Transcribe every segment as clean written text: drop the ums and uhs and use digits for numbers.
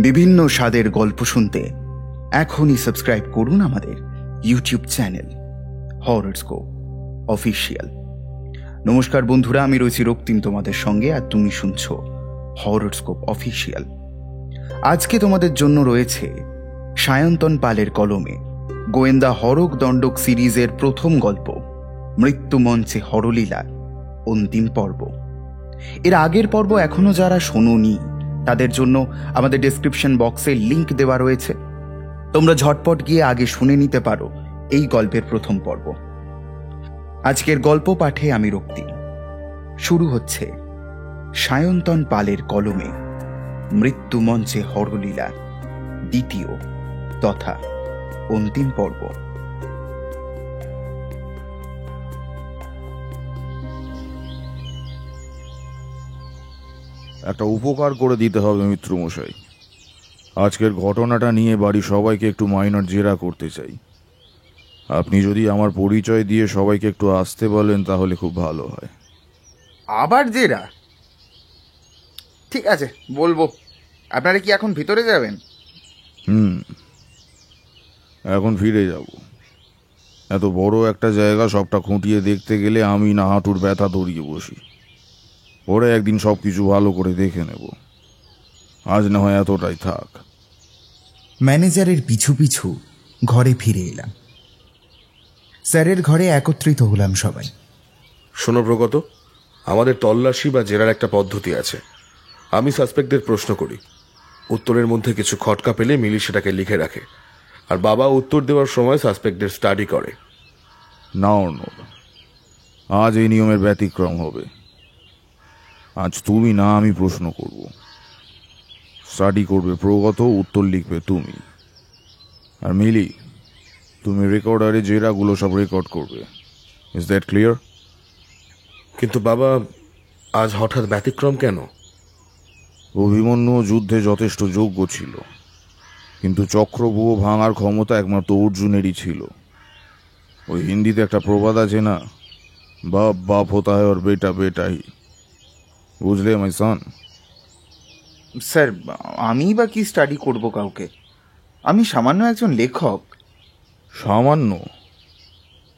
বিভিন্ন স্বাদের গল্প শুনতে এখনই সাবস্ক্রাইব করুন আমাদের ইউটিউব চ্যানেল হররস্কোপ অফিসিয়াল। নমস্কার বন্ধুরা, আমি রয়েছি রক্তিম তোমাদের সঙ্গে, আর তুমি শুনছো হররস্কোপ অফিসিয়াল। আজকে তোমাদের জন্য রয়েছে সায়ন্তন পালের কলমে গোয়েন্দা হরক দণ্ডক সিরিজের প্রথম গল্প মৃত্যুমঞ্চে হরলীলা অন্তিম পর্ব। এর আগের পর্ব এখনো যারা শোনোনি তাদের জন্য আমাদের ডেসক্রিপশন বক্সে লিংক দেওয়া রয়েছে, তোমরা ঝটপট গিয়ে আগে শুনে নিতে পারো এই গল্পের প্রথম পর্ব। আজকের গল্প পাঠে আমি রক্তিম। শুরু হচ্ছে সায়ন্তন পালের কলমে মৃত্যুমঞ্চে হরলীলা দ্বিতীয় তথা অন্তিম পর্ব। একটা উপকার করে দিতে হবে মিত্রমশাই। আজকের ঘটনাটা নিয়ে বাড়ি সবাইকে একটু মাইনর জেরা করতে চাই। আপনি যদি আমার পরিচয় দিয়ে সবাইকে একটু আসতে বলেন তাহলে খুব ভালো হয়। আবার জেরা? ঠিক আছে, বলবো। আপনারা কি এখন ভিতরে যাবেন? এখন ফিরে যাব। এত বড় একটা জায়গা সবটা খুঁটিয়ে দেখতে গেলে আমি না হাঁটুর ব্যথা ধরিয়ে বসি। পরে একদিন সব কিছু ভালো করে দেখে নেব। আজ না হয় এতটাই থাক। ম্যানেজারের পিছু পিছু ঘরে ফিরে এলাম। স্যারের ঘরে একত্রিত হলাম সবাই। শোনো প্রগত, আমাদের তল্লাশি বা জেরার একটা পদ্ধতি আছে। আমি সাসপেক্টদের প্রশ্ন করি, উত্তরের মধ্যে কিছু খটকা পেলে মিলি সেটাকে লিখে রাখে, আর বাবা উত্তর দেওয়ার সময় সাসপেক্টদের স্টাডি করে। না আজ এই নিয়মের ব্যতিক্রম হবে। আজ তুমি না আমি প্রশ্ন করব, স্টাডি করবে প্রগত, উত্তর লিখবে তুমি। আর মিলি, তুমি রেকর্ডারে জেরাগুলো সব রেকর্ড করবে। Is that clear? কিন্তু বাবা, আজ হঠাৎ ব্যতিক্রম কেন? অভিমন্যু যুদ্ধে যথেষ্ট যোগ্য ছিল, কিন্তু চক্রব্যূহ ভাঙার ক্ষমতা একমাত্র অর্জুনেরই ছিল। ওই হিন্দিতে একটা প্রবাদ আছে না, বাপ বাপ হতা হয় আর বেটা বেটাই। বুঝলে মাই সন? স্যার, আমি বা কি স্টাডি করব কাউকে? আমি সামান্য একজন লেখক। সামান্য?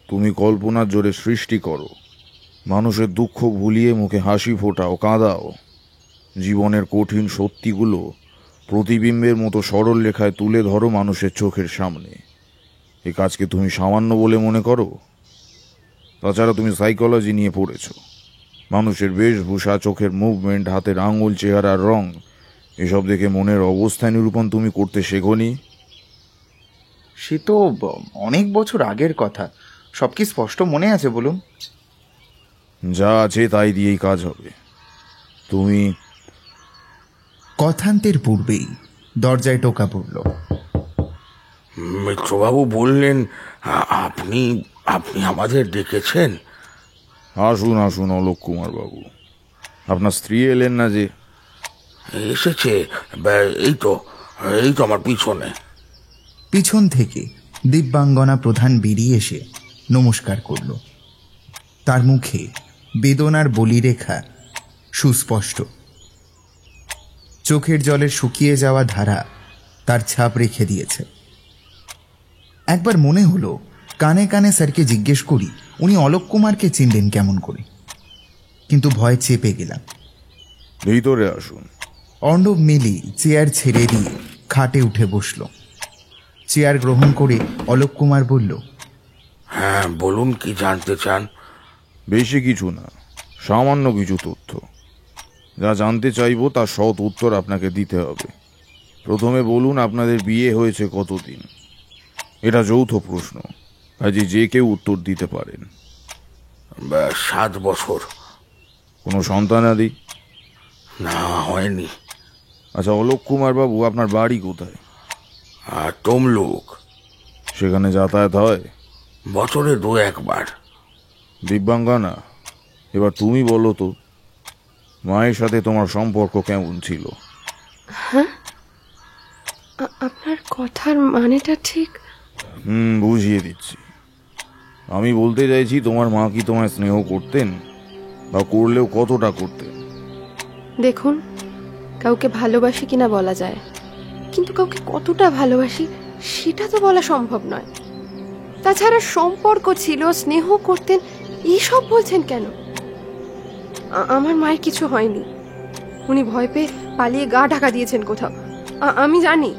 তুমি কল্পনার জোরে সৃষ্টি করো, মানুষের দুঃখ ভুলিয়ে মুখে হাসি ফোটাও, কাঁদাও। জীবনের কঠিন সত্যিগুলো প্রতিবিম্বের মতো সরল লেখায় তুলে ধরো মানুষের চোখের সামনে। এ কাজকে তুমি সামান্য বলে মনে করো? তাছাড়া তুমি সাইকোলজি নিয়ে পড়েছো। মানুষের বেশভূষা, চোখের মুভমেন্ট, হাতের আঙুল, চেহারার রং, এসব দেখে মনের অবস্থা নিরূপণ তুমি করতে শেখোনি? সে তো অনেক বছর আগের কথা। সব কি স্পষ্ট মনে আছে বলুন? যা আছে তাই দিয়েই কাজ হবে। তুমি... কথান্তের পূর্বেই দরজায় টোকা পড়ল। মিত্রবাবু বললেন আপনি আপনি আমাদের ডেকেছেন। আসুন আসুন অলোক কুমার বাবু, আপনার স্ত্রী এলেন না যে? এসেছে, এই তো আমার পিছনে। পিছন থেকে দিব্যাঙ্গনা প্রধান বেরিয়ে এসে নমস্কার করল। তার মুখে বেদনার বলিরেখা সুস্পষ্ট। চোখের জলের শুকিয়ে যাওয়া ধারা তার ছাপ রেখে দিয়েছে। একবার মনে হলো কানে কানে স্যারকে জিজ্ঞেস করি উনি অলোক কুমারকে চিনলেন কেমন করে, কিন্তু ভয় চেপে গেলাম। ভিতরে আসুন। অর্ণব মিলি চেয়ার ছেড়ে দিয়ে খাটে উঠে বসল। চেয়ার গ্রহণ করে অলোক কুমার বলল, হ্যাঁ বলুন, কি জানতে চান? বেশি কিছু না, সামান্য কিছু তথ্য। যা জানতে চাইবো তার সৎ উত্তর আপনাকে দিতে হবে। প্রথমে বলুন, আপনাদের বিয়ে হয়েছে কতদিন? এটা যৌথ প্রশ্ন, কাজে যে কেউ উত্তর দিতে পারেন। 7 বছর। কোনো সন্তানাদি? না, হয়নি। আচ্ছা অলোক কুমার বাবু, আপনার বাড়ি কোথায়? তমলুক। সেখানে যাতায়াত হয়? বছরে 2-1 বার। দিব্যাঙ্গনা, এবার তুমি বলো তো, মায়ের সাথে তোমার সম্পর্ক কেমন ছিল? হ্যাঁ, আপনার কথার মানেটা ঠিক? বুঝিয়ে দিচ্ছি। আমি বলতে চাইছি, তোমার মা কি তোমায় স্নেহ করতেন, বা করলেও কতটা করতেন? দেখুন, কাউকে ভালোবাসি কিনা বলা যায়, কিন্তু কাউকে কতটা ভালোবাসি সেটা তো বলা সম্ভব নয়। তাছাড়া সম্পর্ক ছিল, স্নেহ করতেন, এইসব বলছেন কেন? আমার মায়ের কিছু হয়নি। উনি ভয় পেয়ে পালিয়ে গা ঢাকা দিয়েছেন কোথাও, আমি জানি।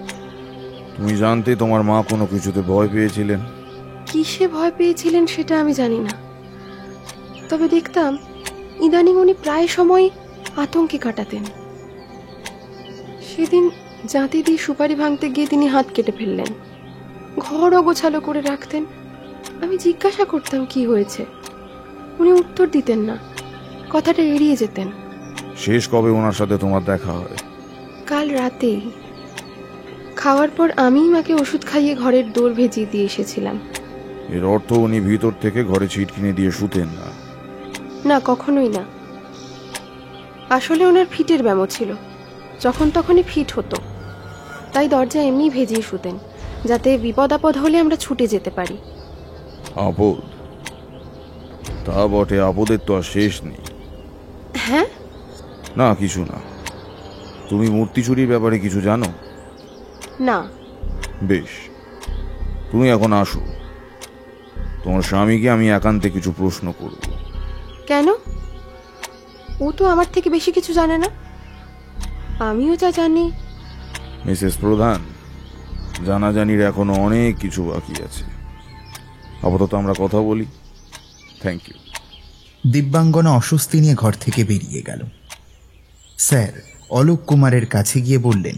তুমি জানতে তোমার মা কোনো কিছুতে ভয় পেয়েছিলেন? কিসে ভয় পেয়েছিলেন সেটা আমি জানি না, তবে দেখতাম ইদানিং উনি প্রায় সময় আতঙ্কে কাটাতেন। সেদিন জাঁতি দিয়ে সুপারি ভাঙতে গিয়ে তিনি হাত কেটে ফেললেন। ঘর অগোছালো করে রাখতেন। আমি জিজ্ঞাসা করতাম কি হয়েছে, উনি উত্তর দিতেন না, কথাটা এড়িয়ে যেতেন। শেষ কবে ওনার সাথে তোমার দেখা হয়? কাল রাতেই। খাওয়ার পর আমিই মাকে ওষুধ খাইয়ে ঘরের দোর ভেজিয়ে দিয়ে এসেছিলাম। এর অর্থ উনি ভিতর থেকে ঘরে ছিট কিনে দিয়ে শুতেন না? না, কখনোই না। আসলে ওনার ফিটের ব্যামো ছিল, যখন তখনই ফিট হতো, তাই দরজা এমনি ভেজিয়ে শুতেন, যাতে বিপদ আপদ হলে আমরা ছুটে যেতে পারি। আপদ? তা বটে, আপদের তো আর শেষ নেই। হ্যাঁ? না, কিছু না। তুমি মূর্তি চুরির ব্যাপারে কিছু জানো? না। বেশ, তুমি এখন আসো। তোমার স্বামীকে আমি একান্তে কিছু প্রশ্ন করব। কেন? ও তো আমার থেকে বেশি কিছু জানে না। আমিও যা জানি। মিসেস প্রধান, জানাজানির এখনো অনেক কিছু বাকি আছে। আপাতত আমরা কথা বলি। Thank you. দিব্যাঙ্গনা অস্বস্তি নিয়ে ঘর থেকে বেরিয়ে গেল। স্যার অলোক কুমারের কাছে গিয়ে বললেন,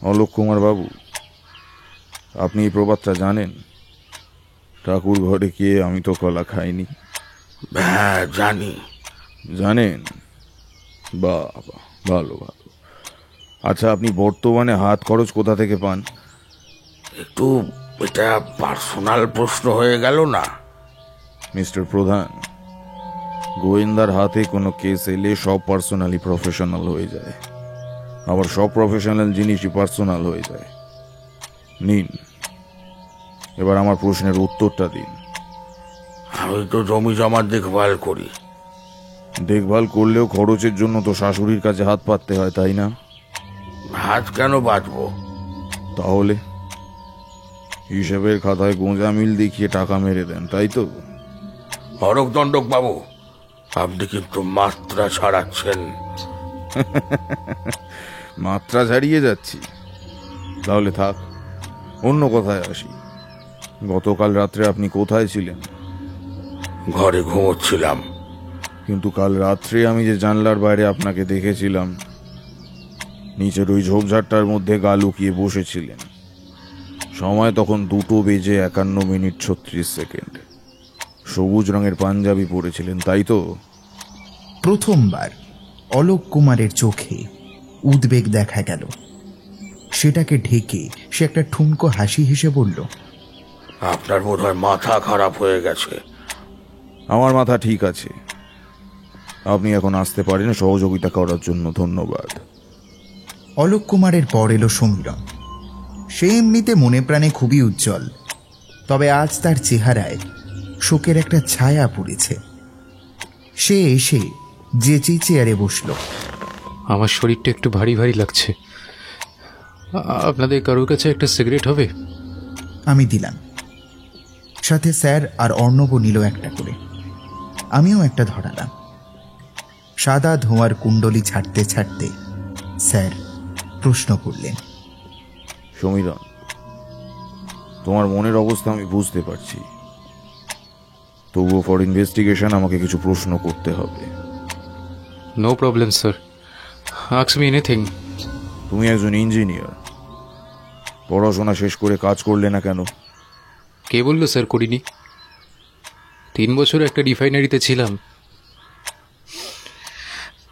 অলোক কুমার বাবু, আপনি এই প্রবাদটা জানেন? ঠাকুর ঘরে গিয়ে আমি তো কলা খাইনি। হ্যাঁ, জানি। জানেন? বাবা, ভালো ভালো। আচ্ছা, আপনি বর্তমানে হাত খরচ কোথা থেকে পান? একটু এটা পার্সোনাল প্রশ্ন হয়ে গেল না? মিস্টার প্রধান, গোয়েন্দার হাতে কোনো কেস এলে সব পার্সোনালি প্রফেশনাল হয়ে যায়, আবার সব প্রফেশনাল জিনিসই পার্সোনাল হয়ে যায়। নিন, এবার আমার প্রশ্নের উত্তরটা দিন। আমি তো জমি জমার দেখভাল করি। দেখভাল করলেও খরচের জন্য তো শাশুড়ির কাছে হাত পাততে হয়, তাই না? হাত কেন বাঁচবো? তাহলে হিসেবের খাতায় গোঁজা মিল দেখিয়ে টাকা মেরে দেন, তাই তো? হরকদণ্ডক বাবু, আপনি কিন্তু মাত্রা ছাড়াচ্ছেন। মাত্রা ছাড়িয়ে যাচ্ছি? তাহলে থাক, অন্য কথায় আসি। গতকাল রাত্রে আপনি কোথায় ছিলেন? ঘরে ঘুমোচ্ছিলাম। কিন্তু কাল রাত্রে আমি যে জানলার বাইরে আপনাকে দেখেছিলাম, নিচের ওই ঝোপঝাড়টার মধ্যে গা লুকিয়ে বসেছিলেন। সময় তখন 2:51:36। সবুজ রঙের পাঞ্জাবি পরেছিলেন, তাই তো? প্রথমবার অলোক কুমারের চোখে উদ্বেগ দেখা গেল। সেটাকে ঢেকে সে একটা ঠুনকো হাসি হেসে বলল, আপনার বোধহয় মাথা খারাপ হয়ে গেছে। আমার মাথা ঠিক আছে। আপনি এখন আসতে পারেন। সহযোগিতা করার জন্য ধন্যবাদ। অলোক কুমারের পর এলো সমীরণ। সে এমনিতে মনে প্রাণে খুবই উজ্জ্বল, তবে আজ তার চেহারায় শোকের একটা ছায়া পড়েছে। সে এসে যেচেই চেয়ারে বসল। আমার শরীরটা একটু ভারী ভারী লাগছে। আপনাদের কারোর কাছে একটা সিগারেট হবে? আমি দিলাম। সাথে স্যার আর অর্ণব নিল একটা করে। আমিও একটা ধরালাম। সাদা ধোঁয়ার কুণ্ডলি ছাড়তে ছাড়তে স্যার প্রশ্ন করলেন, সমীরণ, তোমার মনের অবস্থা আমি বুঝতে পারছি, তবুও ফর ইনভেস্টিগেশন আমাকে কিছু প্রশ্ন করতে হবে। No problem sir, ask me anything. তুমি একজন ইঞ্জিনিয়ার, পড়াশোনা শেষ করে কাজ করলে না কেন? কে বললো স্যার করিনি? 3 বছর একটা রিফাইনারিতে ছিলাম,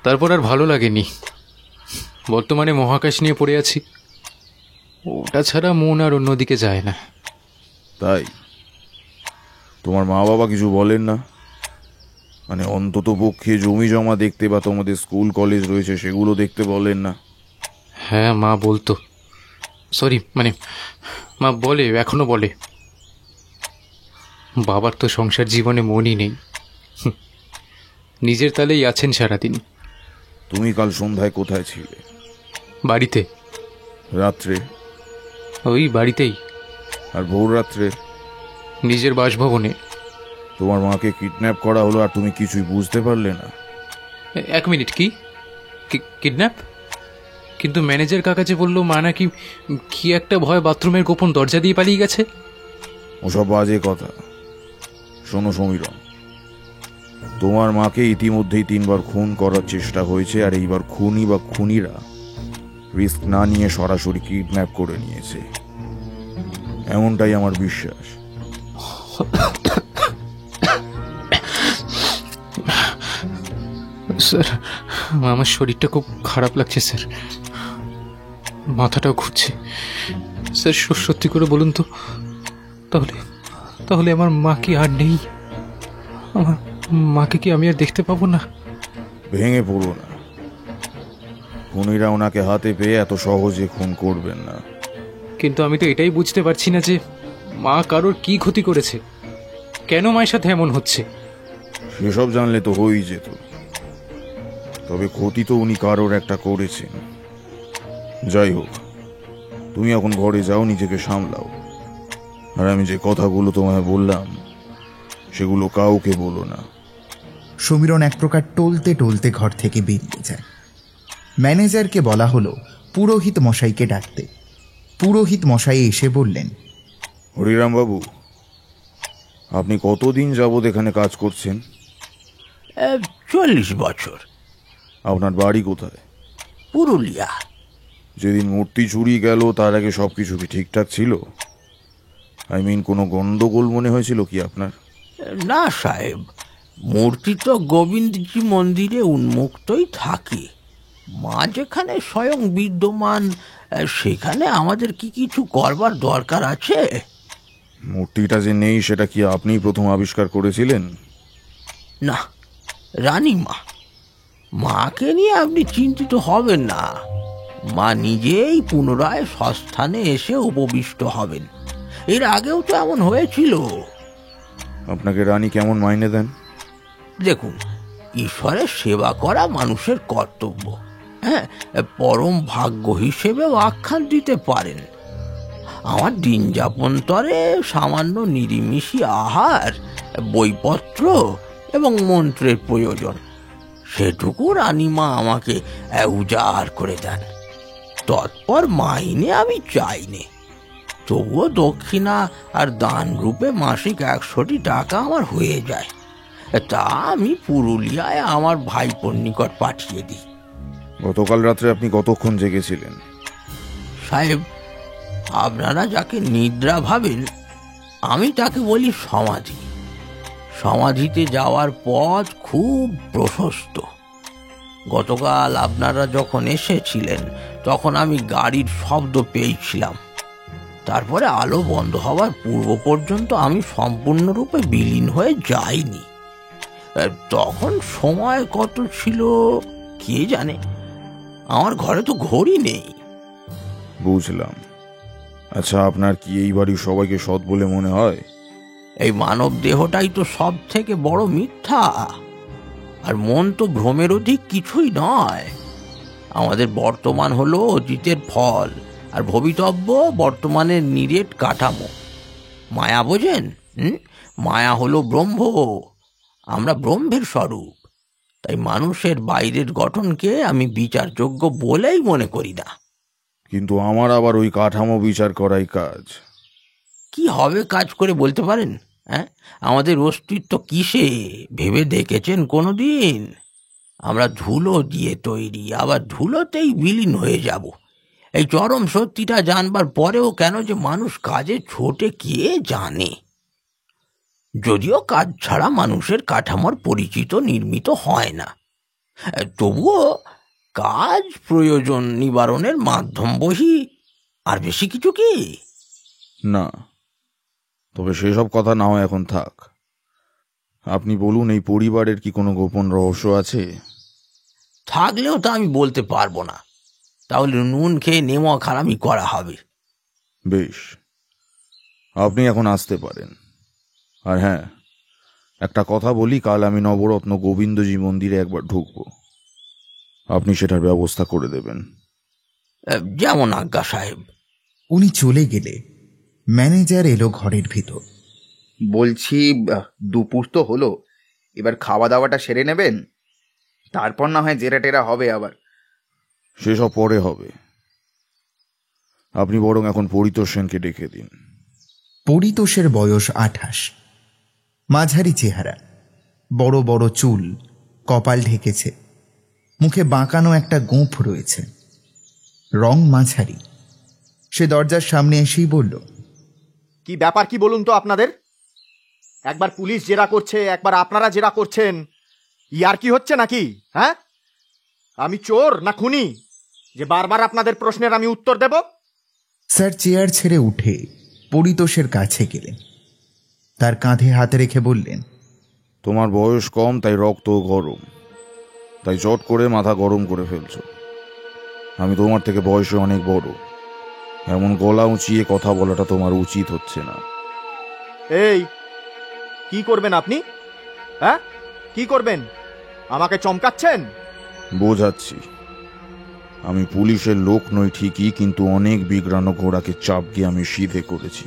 তারপর আর ভালো লাগেনি। বর্তমানে মহাকাশ নিয়ে পড়ে আছি। ওটা ছাড়া মন আর অন্যদিকে যায় না। তাই? তোমার মা বাবা কিছু বলেন না? মানে অন্তত পক্ষে জমি জমা দেখতে বা তোমাদের স্কুল কলেজ রয়েছে সেগুলো দেখতে বলেন না? হ্যাঁ, মা বলতো। সরি, মানে মা বলে, এখনো বলে। বাবার তো সংসার জীবনে মনই নেই, নিজের তালেই আছেন সারাদিন। তুমি কাল সন্ধ্যায় কোথায় ছিলে? বাড়িতে। রাত্রে? ওই বাড়িতেই, আর ভোর রাত্রে নিজের বাসভবনে। তোমার মাকে কিডন্যাপ করা হলো আর তুমি কিছুই বুঝতে পারলে না? এক মিনিট, কি কিডন্যাপ? কিন্তু ম্যানেজার কাকা যে বললো মা নাকি কি একটা ভয় বাথরুমের গোপন দরজা দিয়ে পালিয়ে গেছে। ওসব বাজে কথা। শোনো সমীরণ, তোমার মাকে ইতিমধ্যেই 3 বার খুন করার চেষ্টা হয়েছে, আর এইবার খুনি বা খুনিরা রিস্ক না নিয়ে সরাসরি কিডন্যাপ করে নিয়েছে, এমনটাই আমার বিশ্বাস। স্যার, আমার শরীরটা খুব খারাপ লাগছে স্যার, মাথাটাও ঘুরছে। স্যার সত্যি করে বলুন তো, তাহলে তাহলে আমার মা কি আর নেই? আমার মাকে কি আমি আর দেখতে পাবো না? ভেঙে পড়ো না, খুনিরা ওনাকে হাতে পেয়ে এত সহজে খুন করবেন না। কিন্তু আমি তো এটাই বুঝতে পারছি না যে মা কারোর কি ক্ষতি করেছে, কেন মায়ের সাথে এমন হচ্ছে। সেসব জানলে তো হয়েই যেত, তবে ক্ষতি তো উনি কারোর একটা করেছেন। যাই হোক, তুমি এখন ঘরে যাও, নিজেকে সামলাও, আর আমি যে কথাগুলো তোমায় বললাম সেগুলো কাউকে বলো না। সমীরণ এক প্রকার টলতে টলতে ঘর থেকে বেরিয়ে যায়। ম্যানেজারকে বলা হলো পুরোহিত মশাইকে ডাকতে। পুরোহিত মশাই এসে বললেন, হরিরাম বাবু, আপনি কতদিন যাবৎ এখানে কাজ করছেন? 40 বছর। আপনার বাড়ি কোথায়? পুরুলিয়া। যেদিন মূর্তি চুরি গেল তার আগে সবকিছু কি ঠিকঠাক ছিল? কোনো গন্ডগোল মনে হয়েছিল কি আপনার? না সাহেব, মূর্তি তো গোবিন্দজি মন্দিরে উন্মুক্তই থাকে। মা যেখানে স্বয়ং বিদ্যমান, সেখানে আমাদের কি কিছু করবার দরকার আছে? মূর্তিটা যে নেই সেটা কি আপনি প্রথম আবিষ্কার করেছিলেন? না, রানীমা। মাকে নিয়ে আপনি চিন্তিত হবেন না, মা নিজেই পুনরায় সস্থানে এসে উপবিষ্ট হবেন। এর আগেও তো এমন হয়েছিল। আপনাকে রানী কেমন মাইনে দেন? দেখুন, ঈশ্বরের সেবা করা মানুষের কর্তব্য, হ্যাঁ, পরম ভাগ্য হিসেবেও আখ্যান দিতে পারেন। আমার দিন যাপন তরে সামান্য নিরিমিষি আহার, বইপত্র এবং মন্ত্রের প্রয়োজন, সেটুকু রানীমা আমাকে উজাড় করে দেন। তৎপর মাইনে আমি চাইনি, তবুও দক্ষিণা আর দান রূপে মাসিক 100টি টাকা আমার হয়ে যায়। তা আমি পুরুলিয়ায় আমার ভাইপোর নিকট পাঠিয়ে দিই। গতকাল রাত্রে আপনি কতক্ষণ জেগেছিলেন? সাহেব, আপনারা যাকে নিদ্রা ভাবেন, আমি তাকে বলি সমাধি। সমাধিতে যাওয়ার পথ খুব প্রশস্ত। গতকাল আপনারা যখন এসেছিলেন তখন আমি গাড়ির শব্দ পেয়েছিলাম। তারপরে আলো বন্ধ হওয়ার পূর্ব পর্যন্ত আমি সম্পূর্ণরূপে বিলীন হয়ে যাইনি। তখন সময় কত ছিল কে জানে, আমার ঘরে তো ঘড়ি নেই। বুঝলাম। আচ্ছা, আপনার কি এই বাড়ির সবাইকে সৎ বলে মনে হয়? এই মানব দেহটাই তো সব থেকে বড় মিথ্যা, আর মন তো ভ্রমের অধিক কিছুই নয়। আমাদের বর্তমান হলো অতীতের ফল, আর ভবিতব্য বর্তমানের নিরেট কাঠামো। মায়া বোঝেন? মায়া হলো ব্রহ্ম, আমরা ব্রহ্মের স্বরূপ। তাই মানুষের বাইরের গঠনকে আমি বিচারযোগ্য বলেই মনে করি না। কিন্তু আমার আবার ওই কাঠামো বিচার করাই কাজ। কি হবে কাজ করে বলতে পারেন? হ্যাঁ, আমাদের অস্তিত্ব কিসে ভেবে দেখেছেন কোনোদিন? আমরা ধুলো দিয়ে তৈরি, আবার ধুলোতেই বিলীন হয়ে যাব। এই চরম সত্যিটা জানবার পরেও কেন যে মানুষ কাজে ছোটে কে জানে। যদিও কাজ ছাড়া মানুষের কাঠামোর পরিচিত নির্মিত হয় না, তবুও কাজ প্রয়োজন নিবারণের মাধ্যম বহি, আর বেশি কিছু কি না। তবে সেসব কথা না হয় এখন থাক। আপনি বলুন, এই পরিবারের কি কোনো গোপন রহস্য আছে? থাকলেও তা আমি বলতে পারবো না, তাহলে নুন খেয়ে নেমা খারামি করা হবে। বেশ, আপনি এখন আসতে পারেন। আর হ্যাঁ, একটা কথা বলি, কাল আমি নবরত্ন গোবিন্দজি মন্দিরে একবার ঢুকবো, আপনি সেটার ব্যবস্থা করে দেবেন। যেমন আজ্ঞা সাহেব। উনি চলে গেলে ম্যানেজার এলো ঘরের ভিতর। বলছি, দুপুর তো হলো, এবার খাওয়া দাওয়াটা সেরে নেবেন, তারপর না হয় জেরা টেরা হবে আবার। সেসব পরে হবে। আপনি বরং এখন পরিতোষ সেনকে ডেকে দিন। পরিতোষের বয়স 28, মাঝারি চেহারা, বড় বড় চুল, কপাল ঢেকেছে, মুখে বাঁকানো একটা গোঁফ রয়েছে, রং মাঝারি। সে দরজার সামনে এসেই বলল, কি ব্যাপার কি বলুন তো আপনাদের? একবার পুলিশ জেরা করছে, একবার আপনারা জেরা করছেন, ইয়ার কি হচ্ছে নাকি? হ্যাঁ, আমি চোর না খুনি যে বারবার আপনাদের প্রশ্নের আমি উত্তর দেব? স্যার চেয়ার ছেড়ে উঠে পরিতোষের কাছে গেলেন, তার কাঁধে হাত রেখে বললেন, তোমার বয়স কম, তাই রক্ত গরম, তাই চট করে মাথা গরম করে ফেলছো। আমি তোমার থেকে বয়সে অনেক বড়, এমন গলা উঁচিয়ে কথা বলাটা তোমার উচিত হচ্ছে না। এই কি করবেন আপনি? হ্যাঁ, কি করবেন? আমাকে চমকাচ্ছেন? বোঝাচ্ছি, আমি পুলিশের লোক নই ঠিকই, কিন্তু অনেক বিগ্রানো ঘোড়াকে চাপ দিয়ে আমি সিধে করেছি।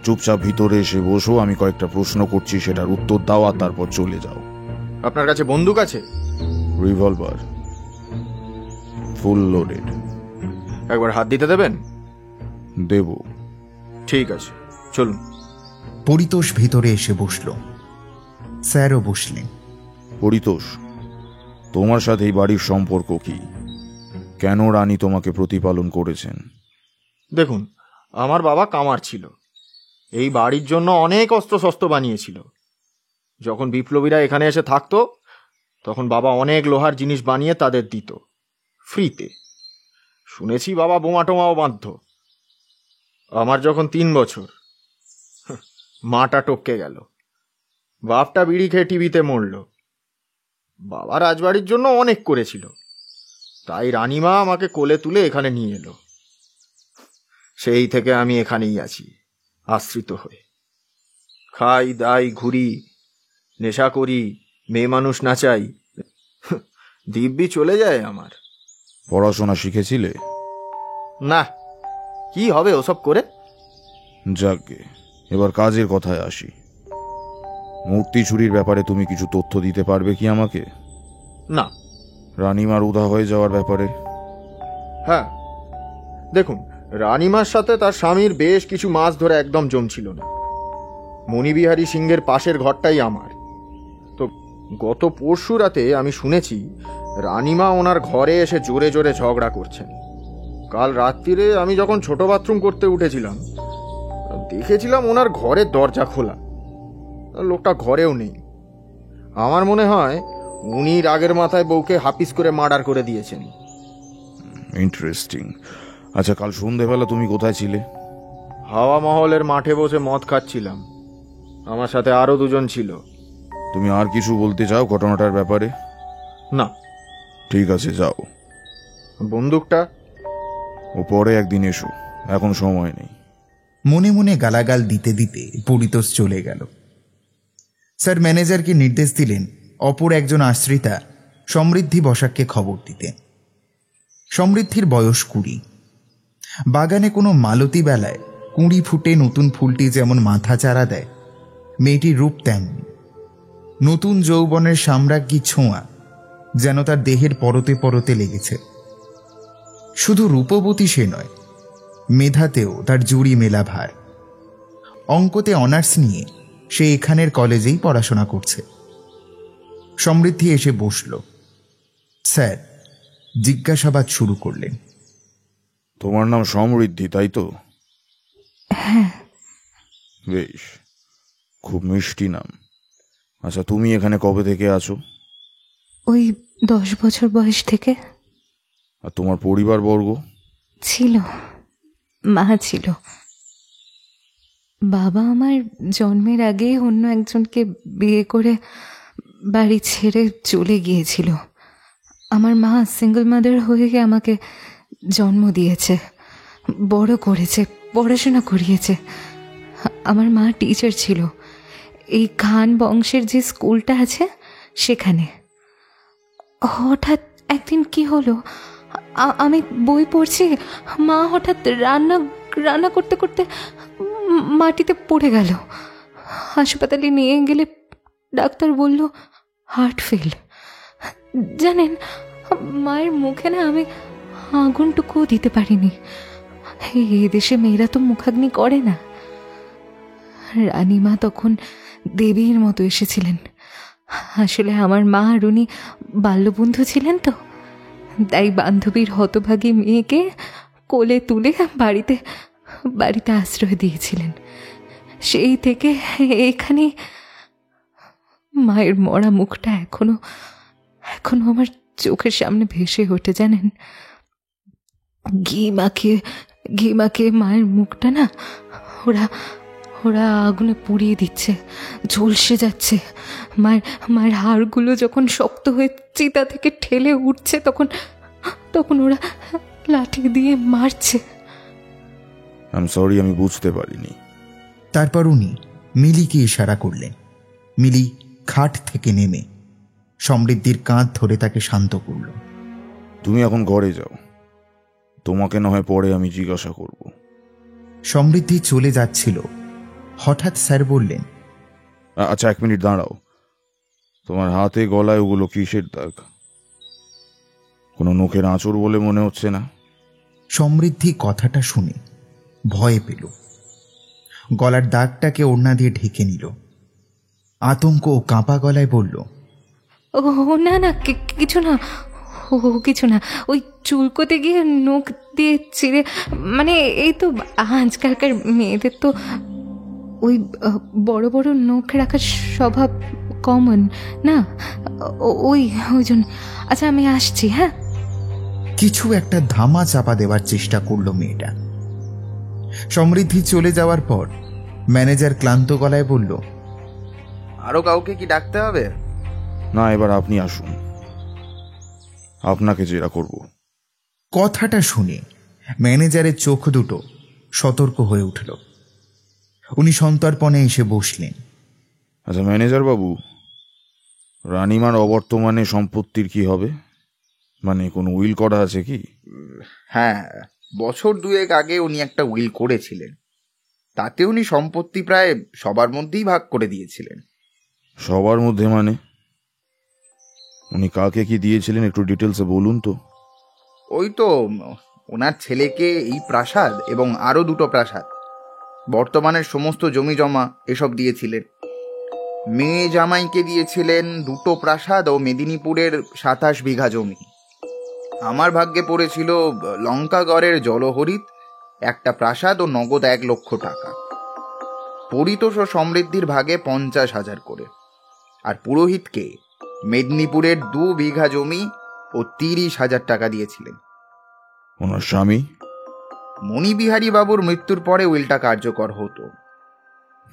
চুপচাপ ভিতরে এসে বসো, আমি কয়েকটা প্রশ্ন করছি, সেটার উত্তর দাও আর তারপর চলে যাও। আপনার কাছে বন্দুক আছে? Revolver, full loaded. একবার হাত দিতে দেবেন? দেব। ঠিক আছে, চলুন। পরিতোষ ভিতরে এসে বসল, স্যারও বসলেন। পরিতোষ, তোমার সাথে এই বাড়ির সম্পর্ক কি? কেন রানী তোমাকে প্রতিপালন করেছেন? দেখুন, আমার বাবা কামার ছিল, এই বাড়ির জন্য অনেক অস্ত্রশস্ত্র বানিয়েছিল। যখন বিপ্লবীরা এখানে এসে থাকতো, তখন বাবা অনেক লোহার জিনিস বানিয়ে তাদের দিত ফ্রিতে। শুনেছি বাবা বোমা টোমাও বাঁধত। আমার যখন 3 বছর, মাটা টপকে গেল, বাপটা বিড়ি খেয়ে টিভিতে মরল। বাবা রাজবাড়ির জন্য অনেক করেছিল, তাই রানীমা আমাকে কোলে তুলে এখানে নিয়ে এলো। সেই থেকে আমি এখানেই আছি, আশ্রিত হয়ে। খাই দাই, ঘুরি, নেশা করি, মেয়ে মানুষ নাচাই, দিব্যি চলে যায় আমার। পড়াশোনা শিখেছিলে? না, কি হবে ওসব করে? যাকগে, এবার কাজের কথায় আসি। মূর্তি চুরির ব্যাপারে তুমি কিছু তথ্য দিতে পারবে কি আমাকে? না। রানীমার উধা হয়ে যাওয়ার ব্যাপারে? হ্যাঁ, দেখুন, রানীমার সাথে তার স্বামীর বেশ কিছু মাস ধরে একদম জমছিল না। মণিবিহারী সিংহের পাশের ঘরটাই আমার। তো গত পরশু রাতে আমি শুনেছি রানীমা ওনার ঘরে এসে জোরে জোরে ঝগড়া করছেন। কাল রাত্রিরে আমি যখন ছোট বাথরুম করতে উঠেছিলাম, দেখেছিলাম ওনার ঘরের দরজা খোলা, লোকটা ঘরেও নেই। আমার মনে হয় উনি রাগের মাথায় বউকে হাপিস করে মার্ডার করে দিয়েছেন। ইন্টারেস্টিং। আচ্ছা, কাল সন্ধেবেলা তুমি কোথায় ছিলে? হাওয়া মহলের মাঠে বসে মদ খাচ্ছিলাম, আমার সাথে আরো 2 জন ছিল। তুমি আর কিছু বলতে চাও ঘটনাটার ব্যাপারে? না। ঠিক আছে, যাও। বন্দুকটা? ও পরে একদিন এসো, এখন সময় নেই। মনে মনে গালাগাল দিতে দিতে পরিতোষ চলে গেল। স্যার ম্যানেজারকে নির্দেশ দিলেন অপর একজন আশ্রিতা সমৃদ্ধি বসাককে খবর দিতে। সমৃদ্ধির বয়স 20। বাগানে কোনো মালতী বেলায় কুঁড়ি ফুটে নতুন ফুলটি যেমন মাথা চারা দেয়, মেয়েটির রূপ তেমন। নতুন যৌবনের সাম্রাজ্ঞী ছোঁয়া যেন তার দেহের পরতে পরতে লেগেছে। শুধু রূপবতী সে নয়, মেধাতেও তার জুড়ি মেলা ভার। অঙ্কতে অনার্স নিয়ে সে এখানের কলেজেই পড়াশোনা করছে। সমৃদ্ধি এসে বসল। স্যার জিজ্ঞাসাবাদ শুরু করলেন। তোমার নাম সমৃদ্ধি, তাই তো? বেশ, খুব মিষ্টি নাম। আচ্ছা, তুমি এখানে কবে থেকে আছো? ওই 10 বছর বয়স থেকে। আর তোমার পরিবারবর্গ? ছিল, মা ছিল। বাবা আমার জন্মের আগে অন্য একজনকে বিয়ে করে বাড়ি ছেড়ে চলে গিয়েছিল। আমার মা সিঙ্গল মাদার হয়ে আমাকে জন্ম দিয়েছে, বড় করেছে, পড়াশোনা করিয়েছে। আমার মা টিচার ছিল এই খান বংশের যে স্কুলটা আছে সেখানে। হঠাৎ একদিন কি হলো আমি বই পড়ছি, মা হঠাৎ রান্না রান্না করতে করতে মাটিতে পড়ে গেল। হাসপাতালে নিয়ে গেলে ডাক্তার বলল হার্ট ফেল। জানেন, মায়ের মুখে না আমি আগুনটুকুও দিতে পারিনি। এই দেশে মেয়েরা তো মুখাগ্নি করে না। রানীমা তখন দেবীর মতো এসেছিলেন। আসলে আমার মা আর উনি বাল্যবন্ধু ছিলেন তো, তাই বান্ধবীর হতভাগী মেয়েকে কোলে তুলে বাড়িতে বাড়িতে আশ্রয় দিয়েছিলেন। সেই থেকে এখানে মায়ের মরা মুখটা এখনো এখনো আমার চোখের সামনে ভেসে ওঠে। জানেন, ঘি মাখিয়ে মায়ের মুখটা না ওরা ওরা আগুনে পুড়িয়ে দিচ্ছে, ঝলসে যাচ্ছে। মায়ের হাড়গুলো যখন শক্ত হয়ে চিতা থেকে ঠেলে উঠছে, তখন ওরা লাঠি দিয়ে মারছে। সরি, আমি বুঝতে পারিনি। তারপর উনি মিলিকে ইশারা করলেন। মিলি খাট থেকে নেমে সমৃদ্ধির কাঁধ ধরে তাকে শান্ত করল। তুমি এখন ঘরে যাও, তোমাকে না হয় পরে আমি জিজ্ঞাসা করব। সমৃদ্ধি চলে যাচ্ছিল, হঠাৎ স্যার বললেন, আচ্ছা 1 মিনিট দাঁড়াও। তোমার হাতে গলায় ওগুলো কিসের দাগ? কোনো নখের আঁচড় বলে মনে হচ্ছে না। সমৃদ্ধি কথাটা শুনে ভয় পেল। গলার দাগটাকে ওড়না দিয়ে ঢেকে নিল। আতঙ্ক ও কাঁপা গলায় বলল, ও না না, কিছু না, ও কিছু না। ওই চুলকোতে গিয়ে নখ দিয়ে ছিঁড়ে, মানে এই তো আজকালকার মেয়েদের তো ওই বড় বড় নখ রাখার স্বভাব কমন না, ওই জন্য। আচ্ছা আমি আসছি। হ্যাঁ। কিছু একটা ধামা চাপা দেওয়ার চেষ্টা করলো মেয়েটা। সমৃদ্ধি চলে যাওয়ার পর ম্যানেজার ক্লান্ত গলায় বলল, আরো কাউকে কি ডাকতে হবে? না, এবার আপনি আসুন, আপনাকে জেরা করব। কথাটা শুনে ম্যানেজারের চোখ দুটো সতর্ক হয়ে উঠল। উনি সন্তর্পণে এসে বসলেন। আচ্ছা ম্যানেজার বাবু, রানীমার অবর্তমানে সম্পত্তির কি হবে? মানে কোনো উইল করা আছে কি? হ্যাঁ, বছর 2 আগে উনি একটা উইল করেছিলেন। তাতে উনি সম্পত্তি প্রায় সবার মধ্যেই ভাগ করে দিয়েছিলেন। সবার মধ্যে মানে? উনি কাকে কি দিয়েছিলেন একটু ডিটেলসে বলুন তো। ওই তো ওনার ছেলেকে এই প্রাসাদ এবং আরো 2টো প্রাসাদ, বর্তমানের সমস্ত জমি জমা এসব দিয়েছিলেন। মেয়ে জামাইকে দিয়েছিলেন 2টো প্রাসাদ ও মেদিনীপুরের 27 বিঘা জমি। আমার ভাগ্যে পড়েছিল লঙ্কাগড়ের জলহরিত একটা প্রাসাদ ও নগদ 1 লক্ষ টাকা। পরিতোষ ও সমৃদ্ধির ভাগে 50,000 করে। আর পুরোহিতকে মেদিনীপুরের 2 বিঘা জমি ও 30,000 টাকা দিয়েছিলেন। ওনার স্বামী? মণিবিহারী বাবুর মৃত্যুর পরে উইলটা কার্যকর হতো।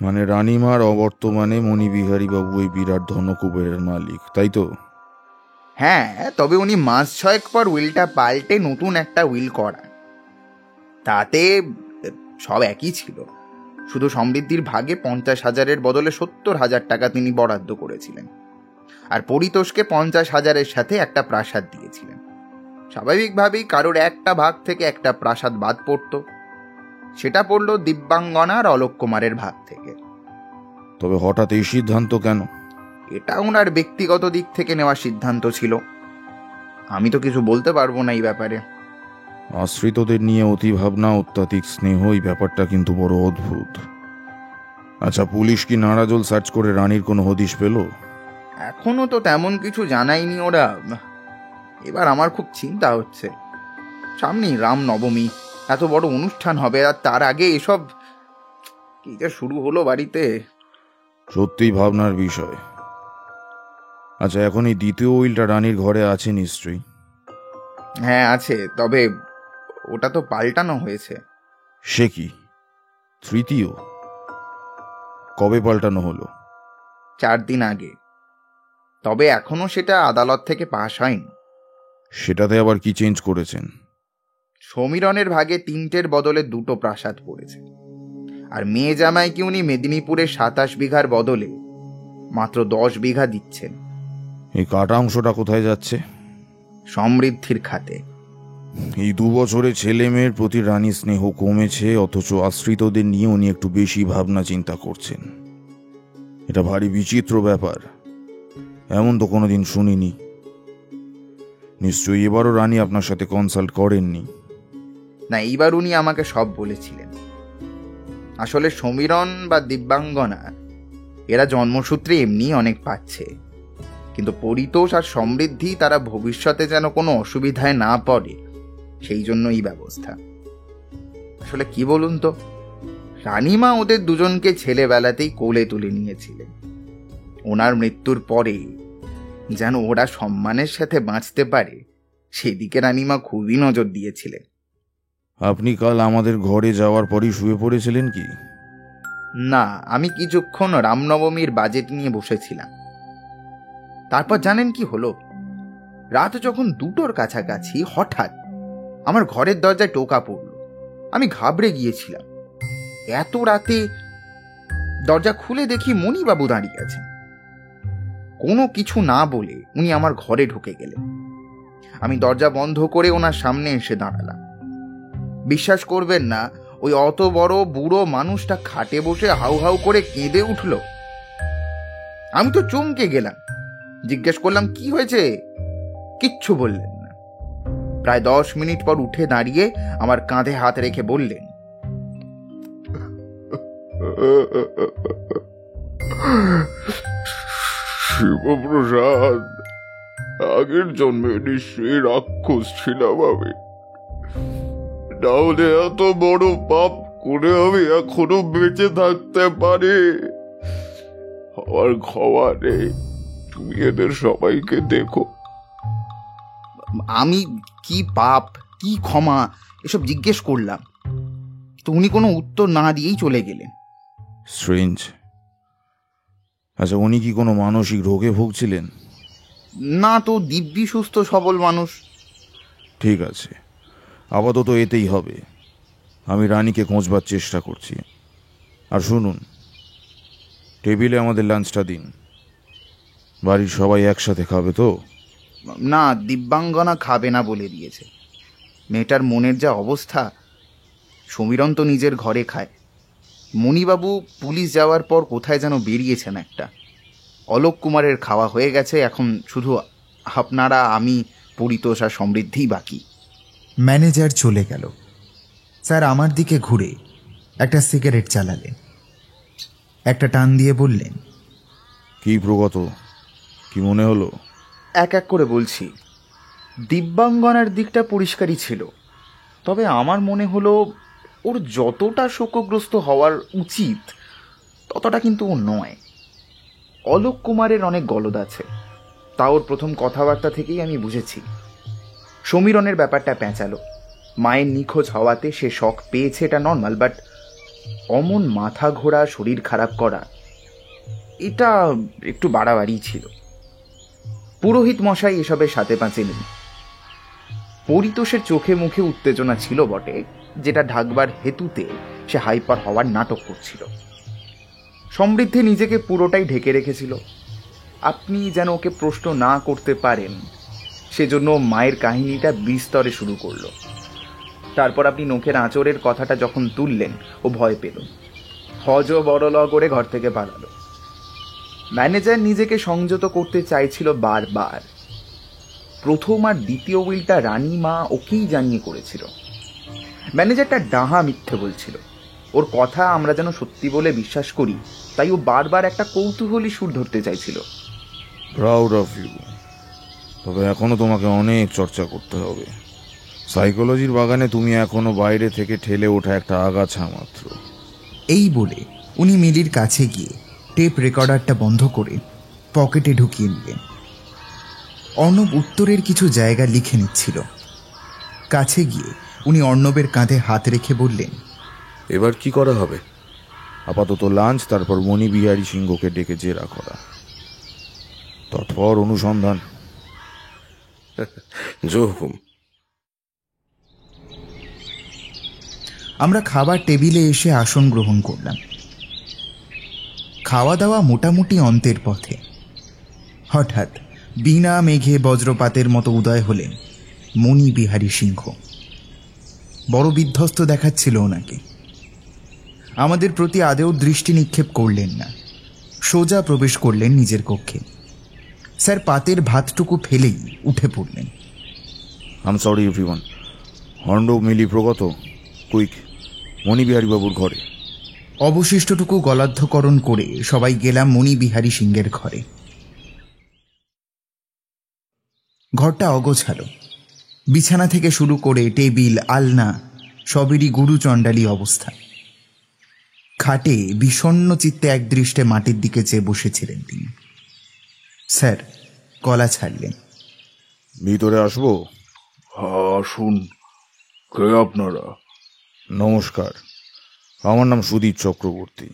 মানে রানীমার অবর্তমানে মণিবিহারী বাবু এই বিরাট ধনকুবেরের মালিক, তাই তো? হ্যাঁ, তবে উনি মাস 6 পর উইলটা পাল্টে নতুন একটা উইল করান। তাতে সব একই ছিল, শুধু সমৃদ্ধির ভাগে 50,000-এর বদলে 70,000 টাকা তিনি বরাদ্দ করেছিলেন। আর পরিতোষকে 50,000-এর সাথে একটা প্রাসাদ দিয়েছিলেন। স্বাভাবিকভাবেই কারোর একটা ভাগ থেকে একটা প্রাসাদ বাদ পড়ত। সেটা পড়ল দিব্যাঙ্গনার অলোক কুমারের ভাগ থেকে। তবে হঠাৎ এই সিদ্ধান্ত কেন? এটা ওনার ব্যক্তিগত দিক থেকে নেওয়া সিদ্ধান্ত ছিল। আমি তো কিছু বলতে পারবো না এই ব্যাপারে। আশ্রিতদের নিয়ে অতি ভাবনা, অত্যাধিক স্নেহ, এই ব্যাপারটা কিন্তু বড় অদ্ভুত। আচ্ছা, পুলিশ কি নারাজল সার্চ করে রানীর কোনো হদিশ পেল? এখনো তো তেমন কিছু জানায়নি ওরা। এবার আমার খুব চিন্তা হচ্ছে, সামনেই রামনবমী, এত বড় অনুষ্ঠান হবে, আর তার আগে এসব কি যে শুরু হলো বাড়িতে। সত্যিই ভাবনার বিষয়। আচ্ছা, এখন এই দ্বিতীয় উইলটা রানীর ঘরে আছে নিশ্চয়ই? হ্যাঁ আছে, তবে ওটা তো পাল্টানো হয়েছে। সে কি? তৃতীয়? কবে পাল্টানো হলো? 4 দিন আগে। তবে এখনো সেটা আদালত থেকে পাশ হয়নি। সেটাতে আবার কি চেঞ্জ করেছেন? সমীরনের ভাগে 3টের বদলে 2টো প্রাসাদ পড়েছে। আর মেয়ে জামাইকে উনি মেদিনীপুরের 27 বিঘার বদলে মাত্র 10 বিঘা দিচ্ছেন। এই কাটা অংশটা কোথায় যাচ্ছে? সমৃদ্ধির খাতে। এই 2 বছরে ছেলে মেয়ের প্রতি রানীর স্নেহ কমেছে, অথচ আশ্রিতদের নিয়ে উনি একটু বেশি ভাবনা চিন্তা করছেন। এটা ভারী বিচিত্র ব্যাপার, এমন তো কোনোদিন শুনিনি। নিশ্চয়ই এবারও রানী আপনার সাথে কনসাল্ট করেননি? না, এইবার উনি আমাকে সব বলেছিলেন। আসলে সমীরণ বা দিব্যাঙ্গনা এরা জন্মসূত্রে এমনি অনেক পাচ্ছে, কিন্তু পরিতোষ আর সমৃদ্ধি তারা ভবিষ্যতে যেন কোনো অসুবিধায় না পড়ে সেই জন্য এই ব্যবস্থা। আসলে কি বলুন তো, রানীমা ওদের দুজনকে ছেলেবেলাতেই কোলে তুলে নিয়েছিলেন। ওনার মৃত্যুর পরে যেন ওরা সম্মানের সাথে বাঁচতে পারে সেদিকে রানীমা খুবই নজর দিয়েছিলেন। আপনি কাল আমাদের ঘরে যাওয়ার পরই শুয়ে পড়েছিলেন কি? না, আমি কিছুক্ষণ রামনবমীর বাজেট নিয়ে বসেছিলাম। তারপর জানেন কি হলো? রাত যখন 2টোর কাছাকাছি হঠাৎ আমার ঘরের দরজায় টোকা পড়ল। আমি ঘাবড়ে গিয়েছিলাম। এত রাতে দরজা খুলে দেখি মণিবাবু দাঁড়িয়ে আছেন। কোনো কিছু না বলে উনি আমার ঘরে ঢুকে গেলেন। আমি দরজা বন্ধ করে ওনার সামনে এসে দাঁড়ালাম। বিশ্বাস করবেন না, ওই অত বড় বুড়ো মানুষটা খাটে বসে হাউ হাউ করে কেঁদে উঠল। আমি তো চমকে গেলাম। জিজ্ঞেস করলাম কি হয়েছে? কিচ্ছু বললেন না। প্রায় 10 মিনিট পর উঠে দাঁড়িয়ে আমার কাঁধে হাত রেখে বললেন, শিবপ্রসাদ, আগের জন্মে নিশ্চয়ই রাক্ষস ছিলাম আমি, তাহলে এত বড় পাপ করে আমি এখনো বেঁচে থাকতে পারি? আমার ক্ষমা নেই, তুমি এদের সবাইকে দেখো। আমি কি পাপ কি ক্ষমা এসব জিজ্ঞেস করলাম, তো উনি কোনো উত্তর না দিয়েই চলে গেলেন। স্ট্রেঞ্জ। আচ্ছা, উনি কি কোনো মানসিক রোগে ভুগছিলেন? না তো, দিব্যি সুস্থ সবল মানুষ। ঠিক আছে, আপাতত এতেই হবে। আমি রানীকে খোঁজবার চেষ্টা করছি। আর শুনুন, টেবিলে আমাদের লাঞ্চটা দিন। বাড়ির সবাই একসাথে খাবে তো? না, দিব্যাঙ্গনা খাবে না বলে দিয়েছে। মেয়েটার মনের যা অবস্থা। সমীরণ তো নিজের ঘরে খায়। মণিবাবু পুলিশ যাওয়ার পর কোথায় যেন বেরিয়েছেন একটা। অলোক কুমারের খাওয়া হয়ে গেছে, এখন শুধু আপনারা, আমি, পরিতোষ আর সমৃদ্ধি বাকি। ম্যানেজার চলে গেল। স্যার আমার দিকে ঘুরে একটা সিগারেট চালালেন, একটা টান দিয়ে বললেন, কি প্রগত, কি মনে হলো? এক এক করে বলছি। দিব্যাঙ্গনার দিকটা পরিষ্কারই ছিল, তবে আমার মনে হলো ওর যতটা শোকগ্রস্ত হওয়ার উচিত ততটা কিন্তু ও নয়। অলোক কুমারের অনেক গলদ আছে, তা ওর প্রথম কথাবার্তা থেকেই আমি বুঝেছি। সমীরণের ব্যাপারটা পেঁচালো। মায়ের নিখোঁজ হওয়াতে সে শখ পেয়েছে, এটা নর্মাল, বাট অমন মাথা ঘোরা, শরীর খারাপ করা, এটা একটু বাড়াবাড়ি ছিল। পুরোহিত মশাই এসবের সাথে পাঁচে নেই। পরিতোষের চোখে মুখে উত্তেজনা ছিল বটে, যেটা ঢাকবার হেতুতে সে হাইপার হওয়ার নাটক করছিল। সমৃদ্ধি নিজেকে পুরোটাই ঢেকে রেখেছিল। আপনি যেন ওকে প্রশ্ন না করতে পারেন সেজন্য মায়ের কাহিনীটা বিস্তরে শুরু করলো। তারপর আপনি নখের আঁচড়ের কথাটা যখন তুললেন, ও ভয় পেল। হজ বড়ল করে ঘর থেকে পালালো। ম্যানেজার নিজেকে সংযত করতে চাইছিল বারবার। প্রথম আর দ্বিতীয় উইলটা রানীমা ওকেই জানিয়ে করেছিল। ম্যানেজারটা ডাহা মিথ্যে বলছিল। ওর কথা আমরা যেন সত্যি বলে বিশ্বাস করি, তাই ও বারবার একটা কৌতূহলী সুর ধরতে চাইছিল। Proud of you. তবে এখনো তোমাকে অনেক চর্চা করতে হবে। সাইকোলজির বাগানে তুমি এখনো বাইরে থেকে ঠেলে ওঠা একটা আগাছা মাত্র। এই বলে উনি মিলির কাছে গিয়ে টেপ রেকর্ডারটা বন্ধ করে পকেটে ঢুকিয়ে নিলেন। অর্ণব উত্তরের কিছু জায়গা লিখে নিচ্ছিল। কাছে গিয়ে উনি অর্ণবের কাঁধে হাত রেখে বললেন, এবার কি করা হবে? আপাতত লাঞ্চ, তারপর মণিবিহারী সিংহকে ডেকে জেরা করা, তৎপর অনুসন্ধান। জো হুকুম। আমরা খাবার টেবিলে এসে আসন গ্রহণ করলাম। খাওয়া দাওয়া মোটামুটি অন্তের পথে। হঠাৎ বিনা মেঘে বজ্রপাতের মতো উদয় হলেন মণি বিহারী সিংহ। বড় বিধ্বস্ত দেখাচ্ছিল ওনাকে। আমাদের প্রতি আদেও দৃষ্টি নিক্ষেপ করলেন না, সোজা প্রবেশ করলেন নিজের কক্ষে। স্যার পাতের ভাতটুকু ফেলেই উঠে পড়লেন। আম সরি এভরিওয়ান, হর্নব মিলি প্রগত, কুইক, মণিবিহারী বাবুর ঘরে। অবশিষ্টটুকু গলাধ্যকরণ করে সবাই গেলাম মণি বিহারী সিংহের ঘরে। ঘরটা অগোছালো, বিছানা থেকে শুরু করে টেবিল আলনা সবেরই গুরুচণ্ডালী অবস্থা। খাটে বিষণ্ণ চিত্তে একদৃষ্টে মাটির দিকে চেয়ে বসেছিলেন তিনি। স্যার গলা ছাড়লেন। ভিতরে আসবো? আসুন। কে আপনারা? নমস্কার, আমার নাম সুদীপ চক্রবর্তী,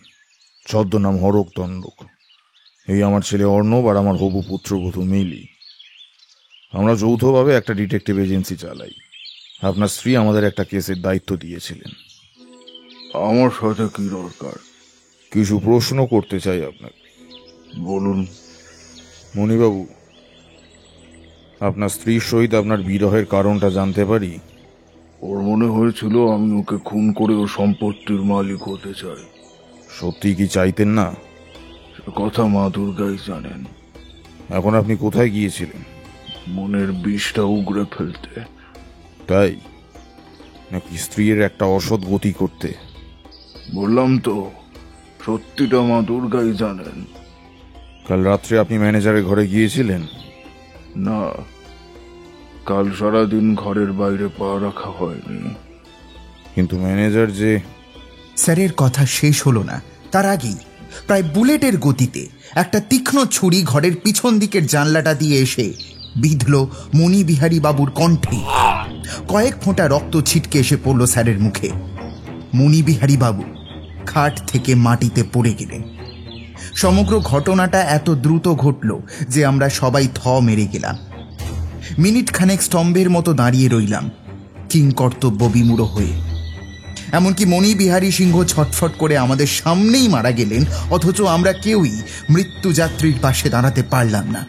ছদ্মনাম হরক দণ্ডক। এই আমার ছেলে অর্ণব আর আমার হবু পুত্রবধূ মিলি। আমরা যৌথভাবে একটা ডিটেকটিভ এজেন্সি চালাই। আপনার স্ত্রী আমাদের একটা কেসের দায়িত্ব দিয়েছিলেন। আমার সাথে কি দরকার? কিছু প্রশ্ন করতে চাই আপনাকে। বলুন। মণিবাবু, আপনার স্ত্রীর সহিত আপনার বিরহের কারণটা জানতে পারি? ওর মনে হয়েছিল আমি ওকে খুন করে ও সম্পত্তির মালিক হতে চাই। সত্যি কি চাইতেন না? সে কথা মা দুর্গাই জানেন। এখন আপনি কোথায় গিয়েছিলেন? মনের বিষটা উগড়ে ফেলতে। তাই নাকি স্ত্রীর একটা অসৎ গতি করতে? বললাম তো, সত্যিটা মা দুর্গাই জানেন। কাল রাত্রে আপনি ম্যানেজারের ঘরে গিয়েছিলেন? না, কাল সারাদিন ঘরের বাইরে পা রাখা হয়নি। কিন্তু ম্যানেজার যে... স্যারের কথা শেষ হলো না, তার আগেই প্রায় বুলেটের গতিতে একটা তীক্ষ্ণ ছুরি ঘরের পিছন দিকের জানলাটা দিয়ে এসে বিঁধল মণি বিহারী বাবুর কণ্ঠে। কয়েক ফোঁটা রক্ত ছিটকে এসে পড়ল স্যারের মুখে। মণি বিহারী বাবু খাট থেকে মাটিতে পড়ে গেলেন। সমগ্র ঘটনাটা এত দ্রুত ঘটল যে আমরা সবাই থ মেরে গেলাম। মিনিট খানেক স্তম্ভের মতো দাঁড়িয়ে রইলাম, কিংকর্তব্য বিমূঢ় হয়ে। এমনকি মণি বিহারী সিংহ ছটফট করে আমাদের সামনেই মারা গেলেন, অথচ আমরা কেউই মৃত্যুযাত্রীর পাশে দাঁড়াতে পারলাম না।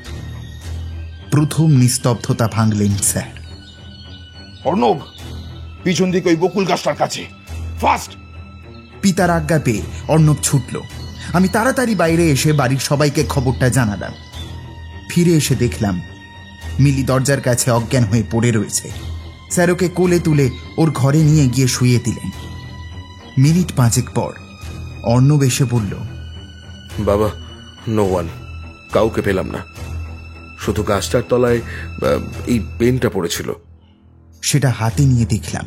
প্রথম নিস্তব্ধতা ভাঙলেন স্যার। অর্ণব, পিছন দিকে ওই বকুল গাছটার কাছে, ফাস্ট! পিতার আজ্ঞা পেয়ে অর্ণব ছুটল। আমি তাড়াতাড়ি বাইরে এসে বাড়ির সবাইকে খবরটা জানালাম। ফিরে এসে দেখলাম মিলি দরজার কাছে অজ্ঞান হয়ে পড়ে রয়েছে। স্যার ওকে কোলে তুলে ওর ঘরে নিয়ে গিয়ে শুইয়ে দিলেন। মিনিট 5 পর অর্ণব এসে বলল, বাবা, নো ওয়ান, কাউকে পেলাম না। শুধু গাছটার তলায় এই পেনটা পড়েছিল। সেটা হাতে নিয়ে দেখলাম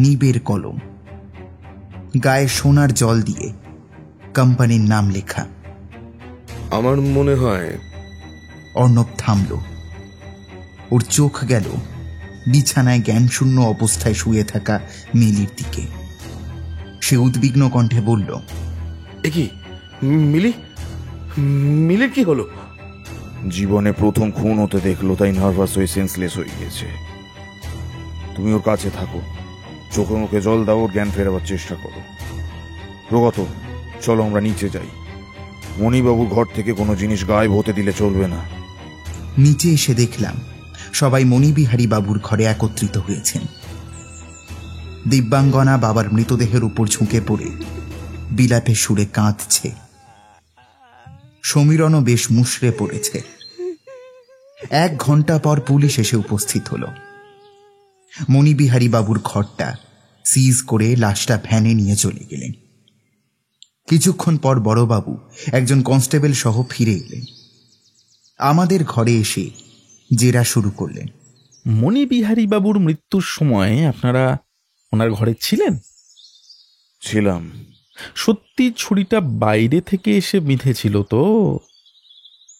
নিবের কলম, গায়ে সোনার জল দিয়ে কোম্পানির নাম লেখা। আমার মনে হয়... অর্ণব থামল। ওর চোখ গেল বিছানায় জ্ঞানশূন্য অবস্থায় শুয়ে থাকা মিলির দিকে। সে উদ্বিগ্ন কণ্ঠে বলল, এ কি, মিলি? মিলির কি হলো? জীবনে প্রথম খুন হতে দেখলো, তাই নার্ভাস হয়ে সেন্সলেস হয়ে গেছে। তুমি ওর কাছে থাকো, চোখে মুখে জল দাও, ওর জ্ঞান ফেরাবার চেষ্টা করো। প্রগত, চলো আমরা নিচে যাই। মণিবাবুর ঘর থেকে কোনো জিনিস গায়েব হতে দিলে চলবে না। নিচে এসে দেখলাম সবাই মণিবিহারী বাবুর ঘরে একত্রিত হয়েছেন। দিব্যাঙ্গনা বাবার মৃতদেহের উপর ঝুঁকে পড়ে বিলাপের সুরে কাঁদছে। সমীরণও বেশ মুষড়ে পড়েছে। 1 ঘন্টা পর পুলিশ এসে উপস্থিত হল। মণিবিহারী বাবুর ঘরটা সিজ করে লাশটা ভ্যানে নিয়ে চলে গেলেন। কিছুক্ষণ পর বড়বাবু একজন কনস্টেবল সহ ফিরে এলেন। আমাদের ঘরে এসে জেরা শুরু করলেন। মণিবিহারী বাবুর মৃত্যুর সময় আপনারা ওনার ঘরে ছিলেন? ছিলাম। সত্যি ছুরিটা বাইরে থেকে এসে বিঁধেছিল তো?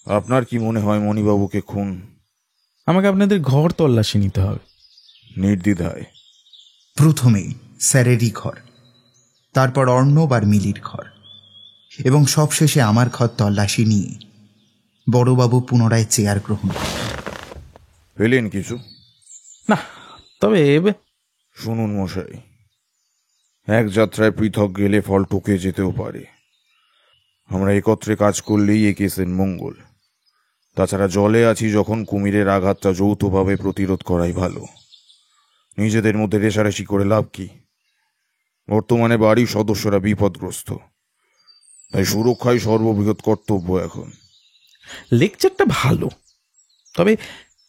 আপনার কি মনে হয় মণিবাবুকে খুন? আমাকে আপনাদের ঘর তল্লাশি নিতে হবে। নির্দ্বিধায়। প্রথমে স্যারেরই ঘর, তারপর অর্ণব আর মিলির ঘর, এবং সবশেষে আমার ঘর তল্লাশি নিয়ে বড়বাবু পুনরায় চেয়ার গ্রহণ করেন। পেলেন কিছু? না, তবে শুনুন মশাই, এক যাত্রায় পৃথক গেলে ফল টুকে যেতেও পারে। আমরা একত্রে কাজ করলেই এ কেসের মঙ্গল। তাছাড়া জলে আছি যখন কুমিরের আঘাতটা যৌথভাবে প্রতিরোধ করাই ভালো। নিজেদের মধ্যে রেষারেষি করে লাভ কি? বর্তমানে বাড়ির সদস্যরা বিপদগ্রস্ত, তাই সুরক্ষাই সর্ববৃহৎ কর্তব্য এখন। লেকচারটা ভালো, তবে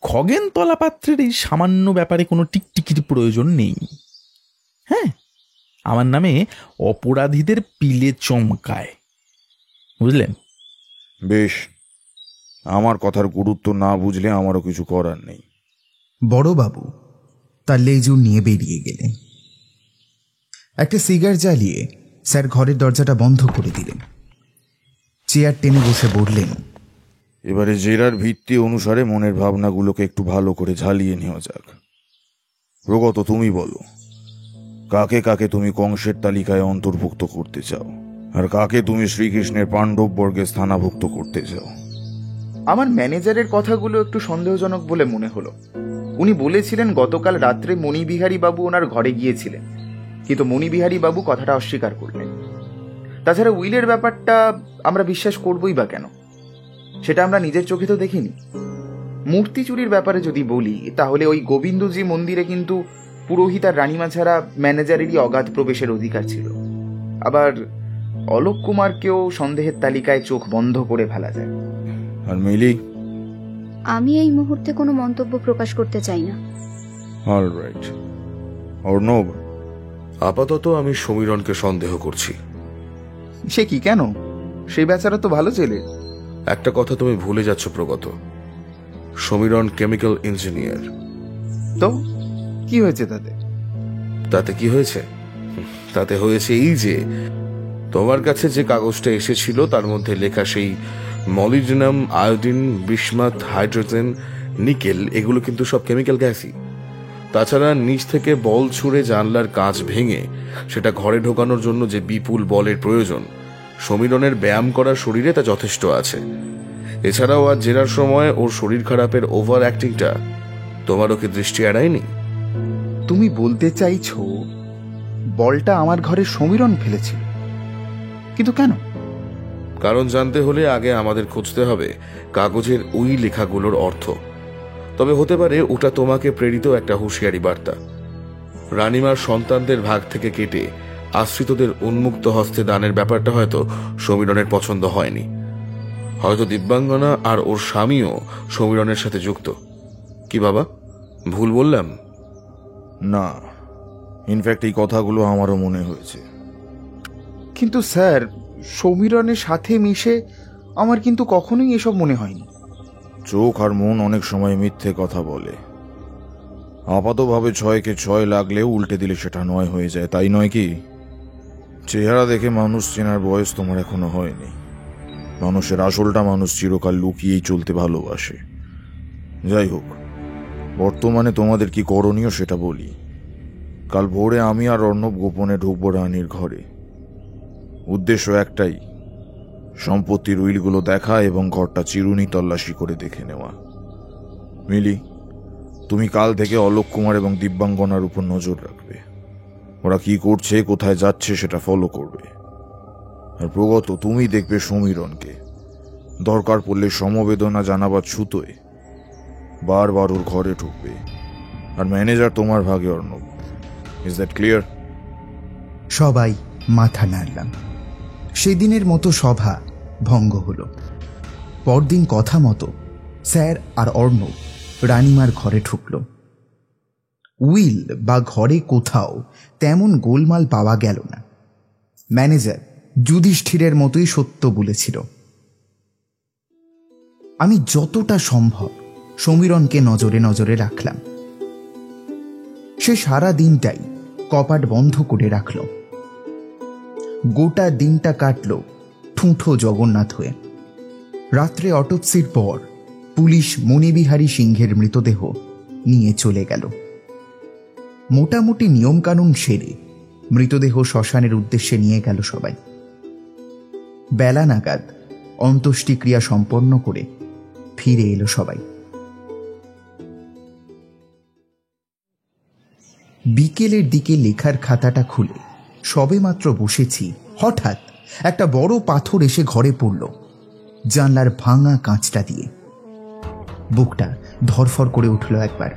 খগেন তলাপাত্রের এই সামান্য ব্যাপারে কোনো টিকটিকির প্রয়োজন নেই। হ্যাঁ, আমার নামে অপরাধীদের পিলে চমকায়, বুঝলেন? বেশ, আমার কথার গুরুত্ব না বুঝলে আমারও কিছু করার নেই। বড়বাবু তার লেজুর নিয়ে বেরিয়ে গেলেন। একটা সিগার জ্বালিয়ে স্যার ঘরের দরজাটা বন্ধ করে দিলেন। চেয়ার টেনে বসে বললেন, এবারে জেরার ভিত্তি অনুসারে মনের ভাবনাগুলোকে একটু ভালো করে ঝালিয়ে নেওয়া যাক। প্রগত, তুমি বলো, কাকে কাকে তুমি কংসের তালিকায় অন্তর্ভুক্ত করতে চাও, আর কাকে তুমি শ্রীকৃষ্ণের পাণ্ডব বর্গে স্থানাভুক্ত করতে চাও? আমার ম্যানেজারের কথাগুলো একটু সন্দেহজনক বলে মনে হলো। উনি বলেছিলেন গতকাল রাত্রে মণিবিহারী বাবু ওনার ঘরে গিয়েছিলেন, কিন্তু মণিবিহারী বাবু কথাটা অস্বীকার করলেন। তাছাড়া উইলের ব্যাপারটা আমরা বিশ্বাস করবই বা কেন? সেটা আমরা নিজের চোখে তো দেখিনি। মূর্তি চুরির ব্যাপারে যদি বলি, তাহলে ওই গোবিন্দজি মন্দিরে কিন্তু পুরোহিত আর রানীমা ছাড়া ম্যানেজারেরই অগাধ প্রবেশের অধিকার ছিল। আবার অলোক কুমারকেও সন্দেহের তালিকায় চোখ বন্ধ করে ফেলা যায়। আর মিলি? আমি এই মুহূর্তে কোনো মন্তব্য প্রকাশ করতে চাই না। অলরাইট। অর্ণব? আপাতত আমি সমীরণকে সন্দেহ করছি। সে কি, কেন? সেই বেচারা তো ভালো ছেলে। একটা কথা তুমি ভুলে যাচ্ছ প্রগত, সমীরণ কেমিক্যাল ইঞ্জিনিয়ার। তো কি হয়েছে তাতে? তাতে কি হয়েছে? তাতে হয়েছে এই যে, তোমার কাছে যে কাগজটা এসেছিল তার মধ্যে লেখা সেই molybdenum, iodine, bismuth, hydrogen, nickel, এগুলো কিন্তু সব কেমিক্যাল গ্যাসই। তাছাড়া নিচ থেকে বল ছুঁড়ে জানলার কাঁচ ভেঙে সেটা ঘরে ঢোকানোর জন্য যে বিপুল বলের প্রয়োজন, সমীরণের ব্যায়াম করা শরীরে তা যথেষ্ট আছে। এছাড়াও আজ জেরার সময় ওর শরীর খারাপের ওভার অ্যাক্টিংটা তোমারও কি দৃষ্টি এড়ায়নি? তুমি বলতে চাইছো বলটা আমার ঘরে সমীরণ ফেলেছিল? কিন্তু কেন? কারণ জানতে হলে আগে আমাদের খুঁজতে হবে কাগজের ওই লেখাগুলোর অর্থ। তবে হতে পারে ওটা তোমাকে প্রেরিত একটা হুঁশিয়ারি বার্তা। রানীমার সন্তানদের ভাগ থেকে কেটে আশ্রিতদের উন্মুক্ত হস্তে দানের ব্যাপারটা হয়তো সমীরণের পছন্দ হয়নি। হয়তো দিব্যাঙ্গনা আর ওর স্বামীও সমীরণের সাথে যুক্ত। কি বাবা, ভুল বললাম? না, ইনফ্যাক্ট এই কথাগুলো আমারও মনে হয়েছে। কিন্তু স্যার, সমীরণের সাথে মিশে আমার কিন্তু কখনোই এসব মনে হয়নি। চোখ আর মন অনেক সময় মিথ্যে কথা বলে। আপাতভাবে 6কে 6 লাগলেও উল্টে দিলে সেটা 9 হয়ে যায়, তাই নয় কি? চেহারা দেখে মানুষ চেনার বয়স তোমার এখনো হয়নি। মানুষের আসলটা মানুষ চিরকাল লুকিয়েই চলতে ভালোবাসে। যাই হোক, বর্তমানে তোমাদের কি করণীয় সেটা বলি। কাল ভোরে আমি আর অর্ণব গোপনে ঢুকবো রানীর ঘরে। উদ্দেশ্য একটাই, সম্পত্তির উইলগুলো দেখা এবং ঘরটা চিরুনি তল্লাশি করে দেখে নেওয়া। মিলি, তুমি কাল থেকে অলোক কুমার এবং দিব্যাঙ্গনার উপর নজর রাখবে। ওরা কি করছে, কোথায় যাচ্ছে সেটা ফলো করবে। আর প্রগত, তুমি দেখবে সমীরণকে। দরকার পড়লে সমবেদনা জানাবার ছুতোয় বারবার ওর ঘরে ঢুকবে। আর ম্যানেজার তোমার ভাগে অর্ণব। Is that clear? সবাই মাথা নাড়লাম। সেদিনের মতো সভা ভঙ্গ হলো। পরদিন কথা মতো স্যার আর অর্ণব রানীমার ঘরে ঢুকল। উইল বা ঘরে কোথাও তেমন গোলমাল পাওয়া গেল না। ম্যানেজার যুধিষ্ঠিরের মতোই সত্য বলেছিল। আমি যতটা সম্ভব সমীরণকে নজরে নজরে রাখলাম। সে সারা দিনটাই কপাট বন্ধ করে রাখল। গোটা দিনটা কাটল ঠুঁঠো জগন্নাথ হয়ে। রাত্রে অটোপসির পর পুলিশ মণিবিহারী সিংহের মৃতদেহ নিয়ে চলে গেল। মোটামুটি নিয়মকানুন সেরে মৃতদেহ শ্মশানের উদ্দেশ্যে নিয়ে গেল সবাই। বেলা নাগাদ অন্ত্যেষ্টিক্রিয়া সম্পন্ন করে ফিরে এলো সবাই। বিকেলের দিকে লেখার খাতাটা খুলে সবেমাত্র বসেছি, হঠাৎ একটা বড় পাথর এসে ঘরে পড়ল জানলার ভাঙা কাঁচটা দিয়ে। বুকটা ধরফর করে উঠল একবার।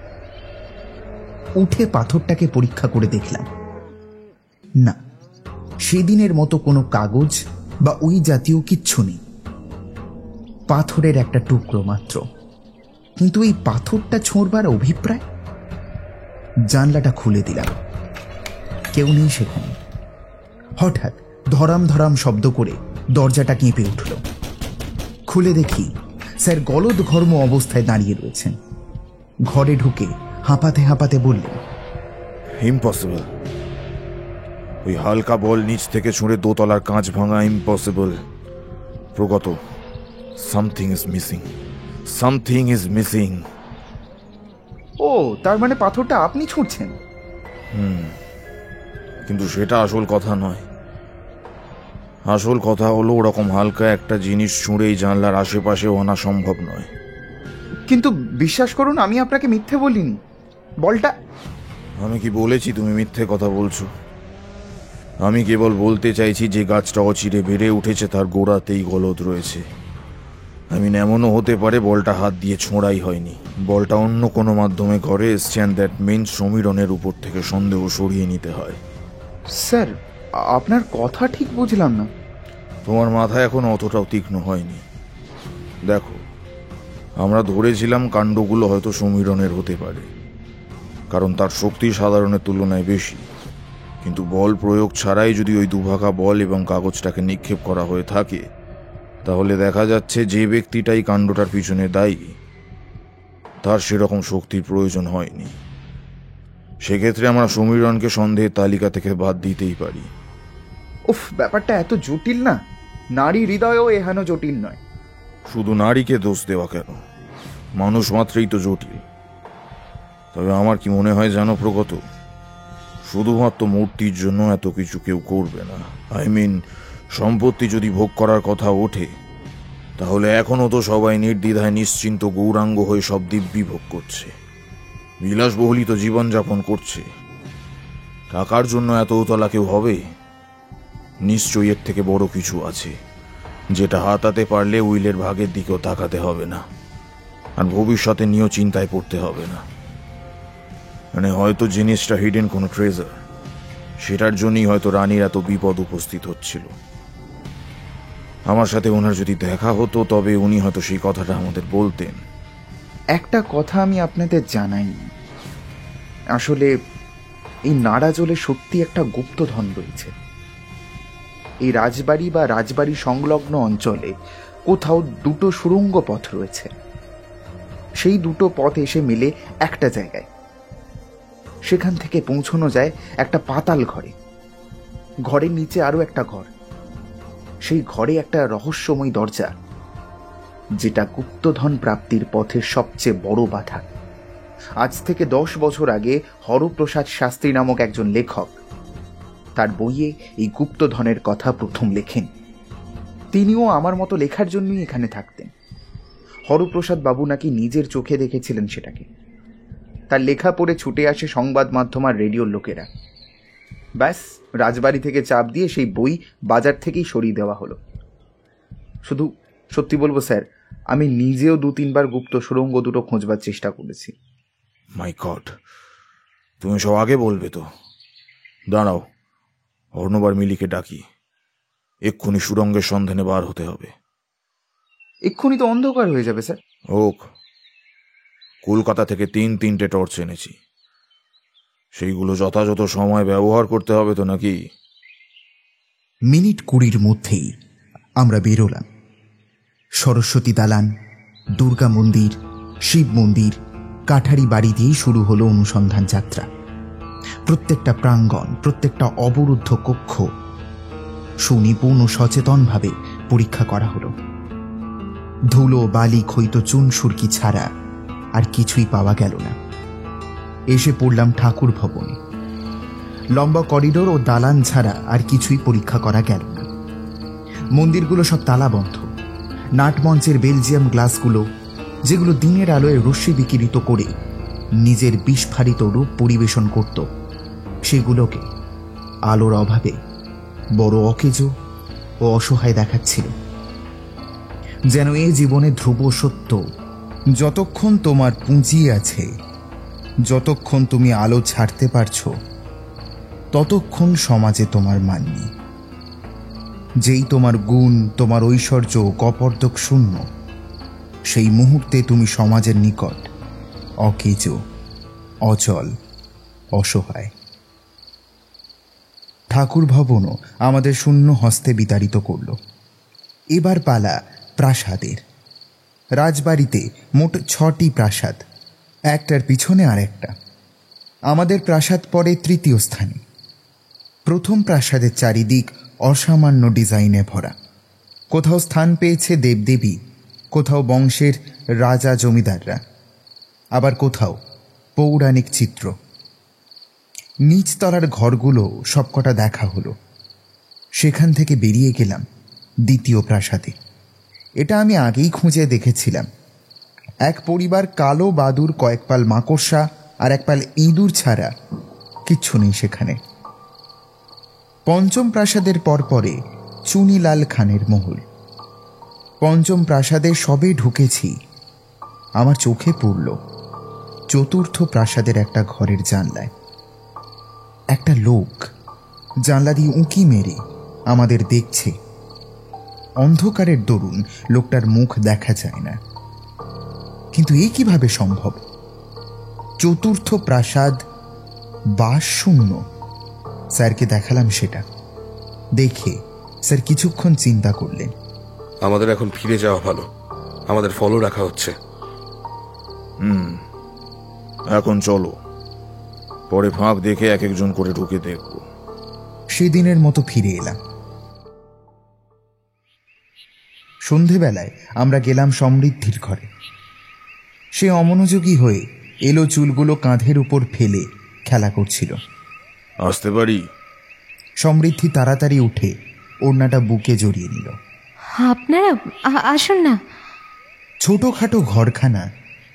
উঠে পাথরটাকে পরীক্ষা করে দেখলাম, না, সেদিনের মতো কোনো কাগজ বা ওই জাতীয় কিচ্ছু নেই, পাথরের একটা টুকরো মাত্র। কিন্তু এই পাথরটা ছোঁড়বার অভিপ্রায়। জানলাটা খুলে দিলাম, কেউ নেই সেখানে। হঠাৎ ধরাম ধরাম শব্দ করে দরজাটা কেঁপে উঠল। খুলে দেখি স্যার গলদ ঘর্ম অবস্থায় দাঁড়িয়ে রয়েছেন। ঘরে ঢুকে হাঁপাতে হাঁপাতে বললেন, ইম্পসিবল। ওই হালকা বল নিচ থেকে ছুঁড়ে দোতলার কাঁচ ভাঙা ইম্পসিবল। প্রগত, something is missing, something is missing. ও, তার মানে পাথরটা আপনি ছুঁড়ছেন? কিন্তু সেটা আসল কথা নয়। আসল কথা হলো ওরকম হালকা একটা জিনিস ছুঁড়েই জানলার আশেপাশেও আনা সম্ভব নয়। কিন্তু বিশ্বাস করুন, আমি আপনাকে মিথ্যে বলিনি। বলটা... আমি কি বলেছি তুমি মিথ্যে কথা বলছো? আমি কেবল বলতে চাইছি যে গাছটা অচিরে বেড়ে উঠেছে তার গোড়াতেই গলদ রয়েছে। আমি এমনও হতে পারে বলটা হাত দিয়ে ছোঁড়াই হয়নি, বলটা অন্য কোনো মাধ্যমে ঘরে এসছে, অ্যান্ড দ্যাট মিনস সমীরণের উপর থেকে সন্দেহ সরিয়ে নিতে হয়। স্যার, আপনার কথা ঠিক বুঝলাম না। তোমার মাথা এখন অতটাও তীক্ষ্ণ হয়নি। দেখো, আমরা ধরেছিলাম কাণ্ডগুলো হয়তো সমীরণের হতে পারে, কারণ তার শক্তি সাধারণের তুলনায় বেশি। কিন্তু বল প্রয়োগ ছাড়াই যদি ওই দুভাগা বল এবং কাগজটাকে নিক্ষেপ করা হয়ে থাকে, তাহলে দেখা যাচ্ছে যে ব্যক্তিটাই কাণ্ডটার পিছনে দায়ী তার সেরকম শক্তির প্রয়োজন হয়নি। সেক্ষেত্রে আমরা সমীরণকে সন্দেহের তালিকা থেকে বাদ দিতেই পারি। উফ, ব্যাপারটা এত জটিল না? নারী হৃদয়ও এহেন জটিল নয়। শুধু নারীকে দোষ দেওয়া কেন? মানুষ মাত্রই তো জটিল। তবে আমার কি মনে হয় জানো প্রগত, শুধুমাত্র মূর্তির জন্য এত কিছু কেউ করবে না। সম্পত্তি যদি ভোগ করার কথা ওঠে, তাহলে এখনো তো সবাই নির্দ্বিধায় নিশ্চিন্ত গৌরাঙ্গ হয়ে সব দিব্যি ভোগ করছে, বিলাসবহুলিত জীবনযাপন করছে। টাকার জন্য এত উতলা কেউ হবে? নিশ্চয়ই এর থেকে বড় কিছু আছে, যেটা হাতাতে পারলে উইলের ভাগের দিকেও তাকাতে হবে না, আর ভবিষ্যতে নিয়েও চিন্তায় পড়তে হবে না। মানে হয়তো জিনিসটা হিডেন কোনো ট্রেজার, সেটার জন্যই হয়তো রানীর এত বিপদ উপস্থিত হচ্ছিল। আমার সাথে ওনার যদি দেখা হতো, তবে উনি হয়তো সেই কথাটা আমাদের বলতেন। একটা কথা আমি আপনাদের জানাইনি, আসলে এই নাড়াজলে সত্যি একটা গুপ্তধন রয়েছে। এই রাজবাড়ি বা রাজবাড়ি সংলগ্ন অঞ্চলে কোথাও দুটো সুড়ঙ্গ পথ রয়েছে। সেই দুটো পথ এসে মিলে একটা জায়গায়। সেখান থেকে পৌঁছানো যায় একটা পাতাল ঘরে। ঘরের নিচে আরো একটা ঘর। সেই ঘরে একটা রহস্যময় দরজা, যেটা গুপ্তধন প্রাপ্তির পথের সবচেয়ে বড় বাধা। আজ থেকে 10 বছর আগে হরপ্রসাদ শাস্ত্রী নামক একজন লেখক তার বইয়ে এই গুপ্তধনের কথা প্রথম লেখেন। তিনিও আমার মতো লেখার জন্যই এখানে থাকতেন। হরপ্রসাদ বাবু নাকি নিজের চোখে দেখেছিলেন সেটাকে। তার লেখা পড়ে ছুটে আসে সংবাদ মাধ্যম আর রেডিওর লোকেরা। ব্যাস, রাজবাড়ি থেকে চাপ দিয়ে সেই বই বাজার থেকেই সরিয়ে দেওয়া হলো। শুধু সত্যি বলবো স্যার, আমি নিজেও 2-3 বার গুপ্ত সুড়ঙ্গ দুটো খোঁজবার চেষ্টা করেছি। মাই গড, তুমি সব আগে বলবে তো। দাঁড়াও, অর্ণবার মিলিকে ডাকি। এক্ষুনি সুড়ঙ্গের সন্ধানে বার হতে হবে। এক্ষুনি তো অন্ধকার হয়ে যাবে স্যার। হোক, কলকাতা থেকে 3-3টে টর্চ এনেছি, সেইগুলো যথাযথ সময় ব্যবহার করতে হবে তো নাকি? মিনিট 20 মধ্যেই আমরা বেরোলাম। সরস্বতী দালান, দুর্গা মন্দির, শিব মন্দির, কাঠারি বাড়ি দিয়েই শুরু হলো অনুসন্ধান যাত্রা। প্রত্যেকটা প্রাঙ্গণ, প্রত্যেকটা অবরুদ্ধ কক্ষ সুনিপুণ ও সচেতনভাবে পরীক্ষা করা হলো। ধুলো, বালি, ক্ষয়িত চুন সুরকি ছাড়া আর কিছুই পাওয়া গেল না। এসে পড়লাম ঠাকুর ভবনে। লম্বা করিডোর ও দালান ছাড়া আর কিছুই পরীক্ষা করা গেল না। মন্দিরগুলো সব তালাবন্ধ। নাটমঞ্চের বেলজিয়াম গ্লাসগুলো, যেগুলো দিনের আলোয় রশ্মি বিকিরিত করে নিজের বিস্ফারিত রূপ পরিবেশন করত, সেগুলোকে আলোর অভাবে বড় অকেজো ও অসহায় দেখাচ্ছিল। যেন এ জীবনে ধ্রুব সত্য যতক্ষণ তোমার পুঁজি আছে, যতক্ষণ তুমি আলো ছাড়তে পারছো, ততক্ষণ সমাজে তোমার মান নেই। যেই তোমার গুণ, তোমার ঐশ্বর্য কপর্দক শূন্য, সেই মুহূর্তে তুমি সমাজের নিকট অকেজ, অচল, অসহায়। ঠাকুর ভবনও আমাদের শূন্য হস্তে বিতাড়িত করল। এবার পালা প্রাসাদের। রাজবাড়িতে মোট 6টি প্রাসাদ, একটার পিছনে আর একটা। আমাদের প্রাসাদ পড়ে তৃতীয় স্থানে। প্রথম প্রাসাদের চারিদিক অসামান্য ডিজাইনে ভরা। কোথাও স্থান পেয়েছে দেবদেবী, কোথাও বংশের রাজা জমিদাররা, আবার কোথাও পৌরাণিক চিত্র। নিচতলার ঘরগুলো সবকটা দেখা হলো। সেখান থেকে বেরিয়ে গেলাম দ্বিতীয় প্রাসাদে। এটা আমি আগেই খুঁজে দেখেছিলাম। এক পরিবার কালো বাদুর, কয়েক পাল মাকড়সা আর এক পাল ইঁদুর ছাড়া কিচ্ছু নেই সেখানে। পঞ্চম প্রাসাদের পরপরে চুনিলাল খানের মহল। পঞ্চম প্রাসাদে সবে ঢুকেছি, আমার চোখে পড়ল চতুর্থ প্রাসাদের একটা ঘরের জানলায় একটা লোক জানলা দিয়ে উঁকি মেরে আমাদের দেখছে। অন্ধকারের দরুন লোকটার মুখ দেখা যায় না, কিন্তু এ কিভাবে সম্ভব? চতুর্থ প্রাসাদ বাস শূন্য। স্যারকে দেখালাম সেটা। দেখে স্যার কিছুক্ষণ চিন্তা করলেন। আমাদের এখন ফিরে যাওয়া ভালো, আমাদের ফলো রাখা হচ্ছে। এখন চলো, পরে ফাঁক দেখে এক একজন করে ঢুকে দেখব। সেদিনের মতো ফিরে এলাম। সন্ধেবেলায় আমরা গেলাম সমৃদ্ধির ঘরে। সে অমনোযোগী হয়ে এলো চুলগুলো কাঁধের উপর ফেলে খেলা করছিল। আসতে পারি? সমৃদ্ধি তাড়াতাড়ি উঠে ওড়নাটা বুকে জড়িয়ে নিল। আপনারা আসুন না। ছোটখাটো ঘরখানা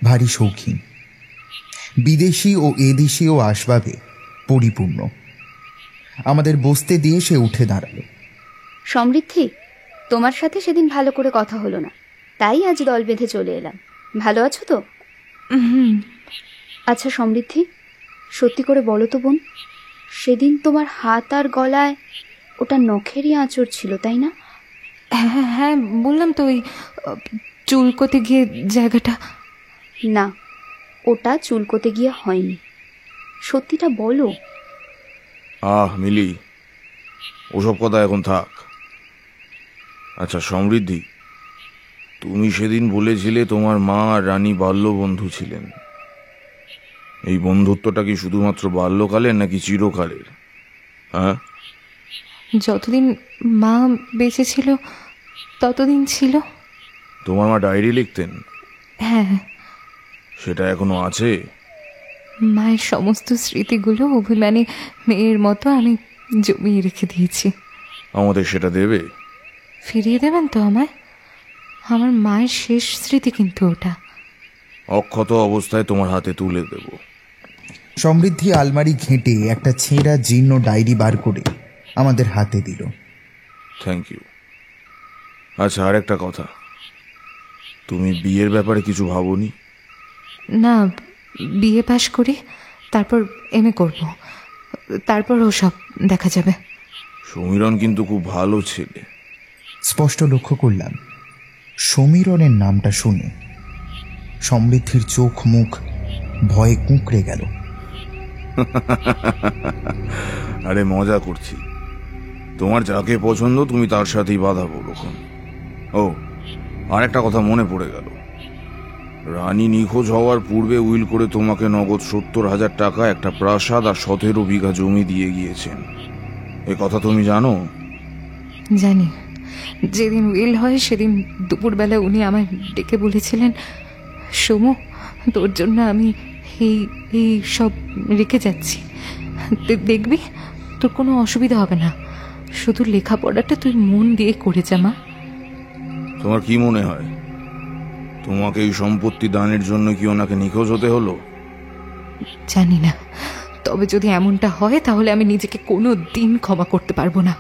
ভারী শৌখিন, বিদেশি ও এদেশীয় আসবাবে পরিপূর্ণ। আমাদের বসতে দিয়ে সে উঠে দাঁড়ালো। সমৃদ্ধি, তোমার সাথে সেদিন ভালো করে কথা হলো না, তাই আজ দল বেঁধে চলে এলাম। ভালো আছো তো? আচ্ছা সমৃদ্ধি, সত্যি করে বলো তো বোন, সেদিন তোমার হাত আর গলায় ওটা নখেরই আঁচড় ছিল, তাই না? হ্যাঁ হ্যাঁ, বললাম তো, ওই চুলকোতে গিয়ে জায়গাটা। না, ওটা চুলকোতে গিয়ে হয়নি, সত্যিটা বলো। মিলি, ওসব কথা এখন থাক। আচ্ছা সমৃদ্ধি, তুমি সেদিন বলেছিলে তোমার মা আর রানী বাল্য বন্ধু ছিলেন। এই বন্ধুত্বটা কি শুধুমাত্র বাল্যকালের নাকি চিরকালের? হ্যাঁ, যতদিন মা বেঁচে ছিল ততদিন ছিল। তোমার মা ডায়েরি লিখতেন? হ্যাঁ। সেটা এখনো আছে? মায়ের সমস্ত স্মৃতিগুলো অভিমানী মেয়ের মতো আমি জমিয়ে রেখে দিয়েছি। আমাদের সেটা দেবে? ফিরিয়ে দেবেন তো আমায়? আমার মায়ের শেষ স্মৃতি কিন্তু ওটা। অক্ষত অবস্থায় তোমার হাতে তুলে দেব। সমৃদ্ধি আলমারি ঘেঁটে একটা ছেঁড়া জীর্ণ ডায়েরি বার করে আমাদের হাতে দিল। Thank you. আচ্ছা, আর একটা কথা, তুমি বিয়ের ব্যাপারে কিছু ভাবোনি? না, বিএ পাশ করি, তারপর এমএ করব, তারপর ওসব দেখা যাবে। সমীরণ কিন্তু খুব ভালো ছেলে। স্পষ্ট লক্ষ্য করলাম সমীরণের নামটা শুনে সমৃদ্ধির চোখ মুখ ভয়ে কুঁকড়ে গেল। আরে মজা করছি, তোমার যাকে পছন্দ তুমি তার সাথেই বাঁধাবো তখন। ও, আর একটা কথা মনে পড়ে গেল, রানী নিখোঁজ হওয়ার পূর্বে উইল করে তোমাকে নগদ 70,000 টাকা, একটা প্রাসাদ আর 17 বিঘা জমি দিয়ে গিয়েছেন। এ কথা তুমি জানো? জানি। যেদিন উইল হয় সেদিন দুপুরবেলা উনি আমায় ডেকে বলেছিলেন, সোমু, তোর জন্য আমি এই সব রেখে যাচ্ছি, দেখবি তোর কোনো অসুবিধা হবে না, শুধু লেখাপড়াটা তুই মন দিয়ে করে যা মা। তোমার কি মনে হয়, তোমাকে এই সম্পত্তি দানের জন্য কি ওনাকে নিখোঁজ হতে হলো? জানি না, তবে যদি এমনটা হয় তাহলে আমি নিজেকে কোনো দিন ক্ষমা করতে পারবো না।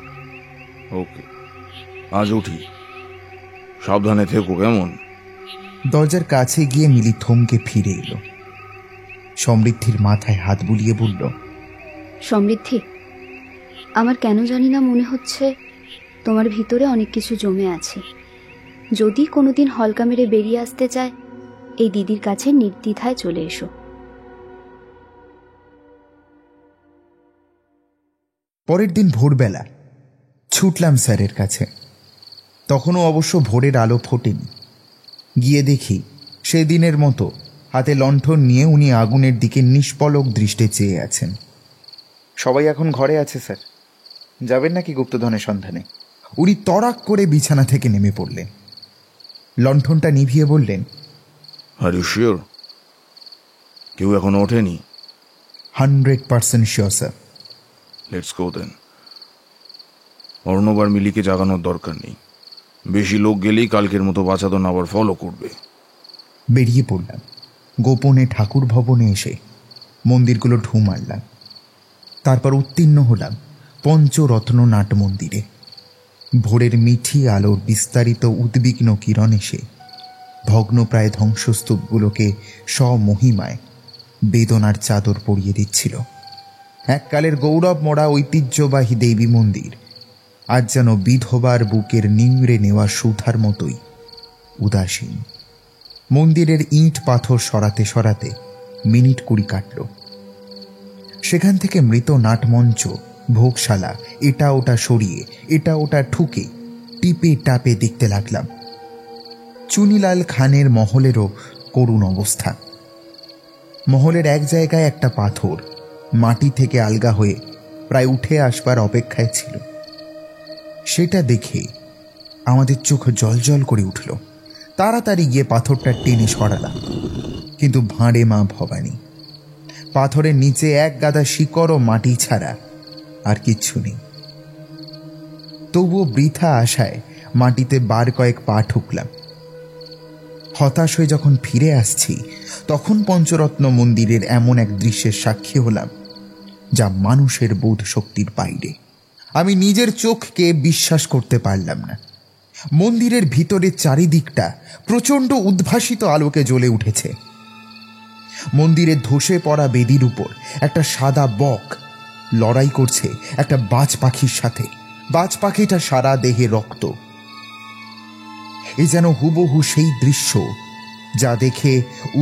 ওকে, আজ উঠি, সাবধানে থেকো কেমন? দরজার কাছে গিয়ে মিলি থমকে ফিরে এলো। সমৃদ্ধির মাথায় হাত বুলিয়ে বলল, সমৃদ্ধি, আমার কেন জানি না মনে হচ্ছে তোমার ভিতরে অনেক কিছু জমে আছে। যদি কোনোদিন হলকা মেরে বেরিয়ে আসতে চায়, এই দিদির কাছে নির্দ্বিধায় চলে এসো। পরের দিন ভোরবেলা ছুটলাম স্যারের কাছে। তখনও অবশ্য ভোরের আলো ফোটেনি। গিয়ে দেখি সেদিনের মতো হাতে লণ্ঠন নিয়ে উনি আগুনের দিকে নিষ্পলক দৃষ্টে চেয়ে আছেন। সবাই এখন ঘরে আছে স্যার, যাবেন নাকি গুপ্তধনের সন্ধানে? উনি তড়াক করে বিছানা থেকে নেমে পড়লেন, লণ্ঠনটা নিভিয়ে বললেন, আর ইউ শিওর কেউ এখনো ওঠেনি? 100% শিওর স্যার। লেটস গো দেন। অর্ণব আর মিলিকে জাগানোর দরকার নেই, বেশি লোক গেলেই কালকের মতো বাঁচাদন আবার ফলো করবে। বেরিয়ে পড়লাম। গোপনে ঠাকুর ভবনে এসে মন্দিরগুলো ঢু মারলাম। তারপর উত্তীর্ণ হলাম পঞ্চরত্ন নাট মন্দিরে। ভোরের মিঠি আলোর বিস্তারিত উদ্বিগ্ন কিরণ এসে ভগ্নপ্রায় ধ্বংসস্তূপগুলোকে স্বমহিমায় বেদনার চাদর পরিয়ে দিচ্ছিল। এককালের গৌরব মোড়া ঐতিহ্যবাহী দেবী মন্দির আজ যেন বিধবার বুকের নিংড়ে নেওয়া সুধার মতোই উদাসীন। মন্দিরের ইঁট পাথর সরাতে সরাতে মিনিট 20 কাটল। সেখান থেকে মৃত নাটমঞ্চ, ভোগশালা এটা ওটা সরিয়ে এটা ওটা ঠুকে টিপে টাপে দেখতে লাগলাম। চুনিলাল খানের মহলেরও করুণ অবস্থা। মহলের এক জায়গায় একটা পাথর মাটি থেকে আলগা হয়ে প্রায় উঠে আসবার অপেক্ষায় ছিল। সেটা দেখে আমাদের চোখ জলজল করে উঠল। তাড়াতাড়ি গিয়ে পাথরটা টেনে সরালাম, কিন্তু ভাঁড়ে মা ভবানী। পাথরের নিচে এক গাদা শিকড় ও মাটি ছাড়া আর কিচ্ছু নেই। তবুও বৃথা আশায় মাটিতে বার কয়েক পা ঠুকলাম। হতাশ হয়ে যখন ফিরে আসছি, তখন পঞ্চরত্ন মন্দিরের এমন এক দৃশ্যের সাক্ষী হলাম যা মানুষের বোধ শক্তির বাইরে। আমি নিজের চোখকে বিশ্বাস করতে পারলাম না। মন্দিরের ভিতরের চারিদিকটা প্রচণ্ড উদ্ভাসিত আলোকে জ্বলে উঠেছে। মন্দিরের ধসে পড়া বেদির উপর একটা সাদা বক লড়াই করছে একটা বাজ পাখির সাথে। বাজ পাখিটা সারা দেহে রক্ত। এ যেন হুবহু সেই দৃশ্য যা দেখে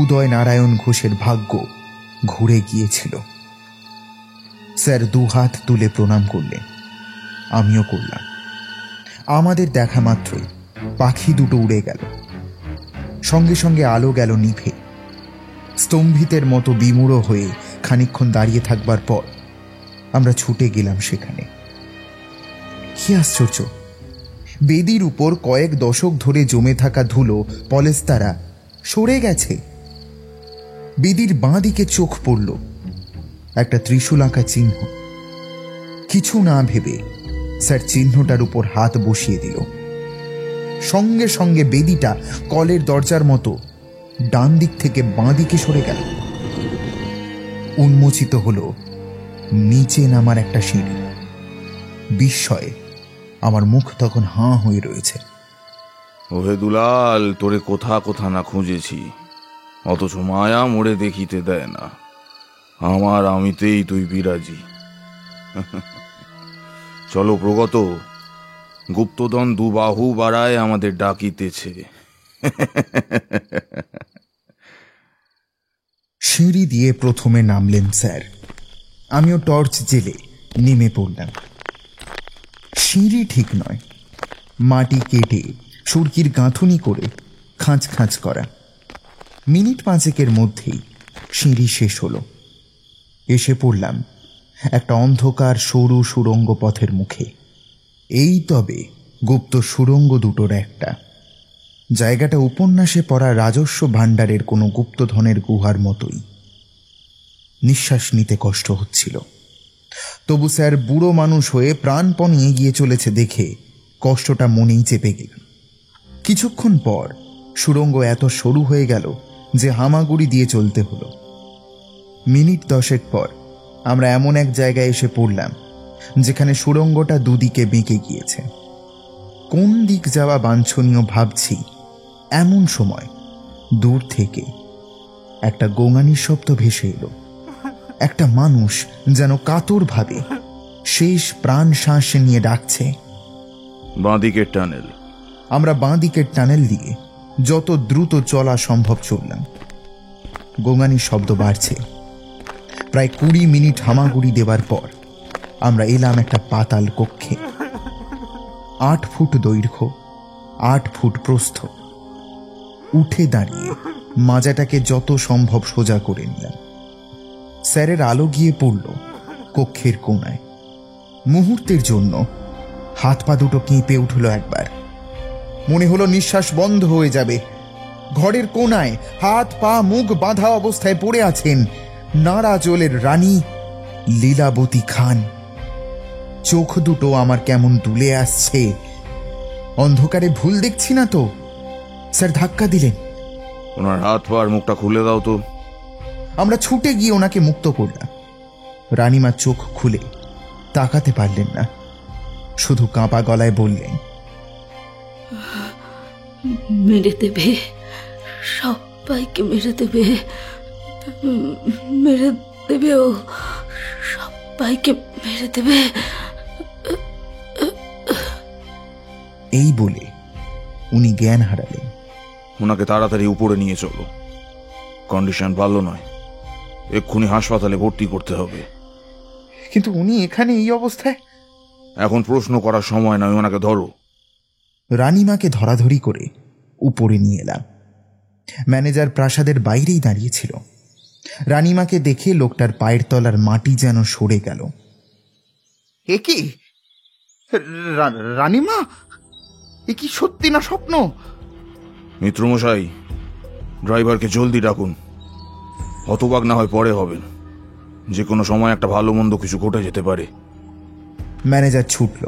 উদয় নারায়ণ ঘোষের ভাগ্য ঘুরে গিয়েছিল। স্যার দুহাত তুলে প্রণাম করলেন, আমিও করলাম। আমাদের দেখা মাত্রই পাখি দুটো উড়ে গেল, সঙ্গে সঙ্গে আলো গেল নিভে। স্তম্ভিতের মতো বিমূঢ় হয়ে খানিকক্ষণ দাঁড়িয়ে থাকবার পর আমরা ছুটে গেলাম সেখানে। কি আশ্চর্য! বেদির উপর কয়েক দশক ধরে জমে থাকা ধুলো পলেস্তারা সরে গেছে। বেদির বাঁ দিকে চোখ পড়ল একটা ত্রিশূল আঁকা চিহ্ন। কিছু না ভেবে স্যার চিহ্নটার উপর হাত বসিয়ে দিল। সঙ্গে সঙ্গে বেদিটা কলের দরজার মতো ডান দিক থেকে বাঁ দিকে সরে গেল। উন্মোচিত হলো নিচে নামার একটা সিঁড়ি। বিস্ময়ে আমার মুখ তখন হাঁ হয়ে রয়েছে। ওহে দুলাল, তোরে কোথা কোথা না খুঁজেছি, অথচ মায়া মোড়ে দেখিতে দেয় না। আমার আমিতেই তুই বিরাজি। চলো প্রগত, গুপ্তধন দুবাহু বাড়ায় আমাদের ডাকিতেছে। সিঁড়ি দিয়ে প্রথমে নামলেন স্যার। আমিও টর্চ জেলে নেমে পড়লাম। সিঁড়ি ঠিক নয়, মাটি কেটে সুরকির গাঁথুনি করে খাঁচ খাঁচ করা। মিনিট 5 মধ্যেই সিঁড়ি শেষ হলো। এসে পড়লাম একটা অন্ধকার সরু সুড়ঙ্গ পথের মুখে। এই তবে গুপ্ত সুড়ঙ্গ দুটোর একটা। জায়গাটা উপন্যাসে পড়া রাজস্ব ভাণ্ডারের কোনো গুপ্তধনের গুহার মতোই। নিঃশ্বাস নিতে কষ্ট হচ্ছিল। তবু স্যার বুড়ো মানুষ হয়ে প্রাণপণ এগিয়ে চলেছে দেখে কষ্টটা মনেই চেপে গেলাম। কিছুক্ষণ পর সুড়ঙ্গ এত সরু হয়ে গেল যে হামাগুড়ি দিয়ে চলতে হলো। মিনিট 10 পর আমরা এমন এক জায়গায় এসে পড়লাম যেখানে সুড়ঙ্গটা দুদিকে বেঁকে গিয়েছে। কোন দিক যাওয়া বাঞ্ছনীয় ভাবছি, এমন সময় দূর থেকে একটা গোঙানির শব্দ ভেসে এলো। একটা মানুষ যেন কাতরভাবে শেষ প্রাণ শ্বাস নিয়ে ডাকছে। বাঁদিকের টানেল। আমরা বাঁদিকের টানেল দিয়ে যত দ্রুত চলা সম্ভব চললাম। গোঙানির শব্দ বাড়ছে। প্রায় 20 মিনিট হামাগুড়ি দেবার পর আমরা এলাম একটা পাতাল কক্ষে। 8 ফুট দৈর্ঘ্য, 8 ফুট প্রস্থ। উঠে দাঁড়িয়ে মাজাটাকে যত সম্ভব সোজা করে নিলাম। স্যারের আলো গিয়ে পড়ল কক্ষের কোণায়। মুহূর্তের জন্য হাত পা দুটো কেঁপে উঠল একবার। মনে হলো নিঃশ্বাস বন্ধ হয়ে যাবে। ঘরের কোণায় হাত পা মুখ বাঁধা অবস্থায় পড়ে আছেন নারাজলের রানী লীলাবতী খান। চোখ দুটো আমার কেমন দুলে আসছে। অন্ধকারে ভুল দেখছি না তো? স্যার ধাক্কা দিলেন। ওনার হাত পা আর মুখটা খুলে দাও তো। আমরা ছুটে গিয়ে ওনাকে মুক্ত করলাম। রানীমা চোখ খুলে তাকাতে পারলেন না, শুধু কাঁপা গলায় বললেন, মেরে দেবে, সবাইকে মেরে দেবে, মেরে দেবে, ও সবাইকে মেরে দেবে। এই বলে উনি জ্ঞান হারালেন। ওনাকে তাড়াতাড়ি উপরে নিয়ে চলো, কন্ডিশন ভালো নয়, এক্ষুনি হাসপাতালে ভর্তি করতে হবে। কিন্তু উনি এখানে এই অবস্থায়? এখন প্রশ্ন করার সময় নয়, ওনাকে ধরো। রানীমাকে ধরাধরি করে উপরে নিয়ে এলাম। ম্যানেজার প্রাসাদের বাইরেই দাঁড়িয়েছিল। রানীমাকে দেখে লোকটার পায়ের তলার মাটি যেন সরে গেল। এ কি রানীমা? এ কি সত্যি না স্বপ্ন? মিত্রমশাই, ড্রাইভারকে জলদি ডাকুন। হতবাক না হয় পরে হবেন, যে কোনো সময় একটা ভালো মন্দ কিছু ঘটে যেতে পারে। ম্যানেজার ছুটল।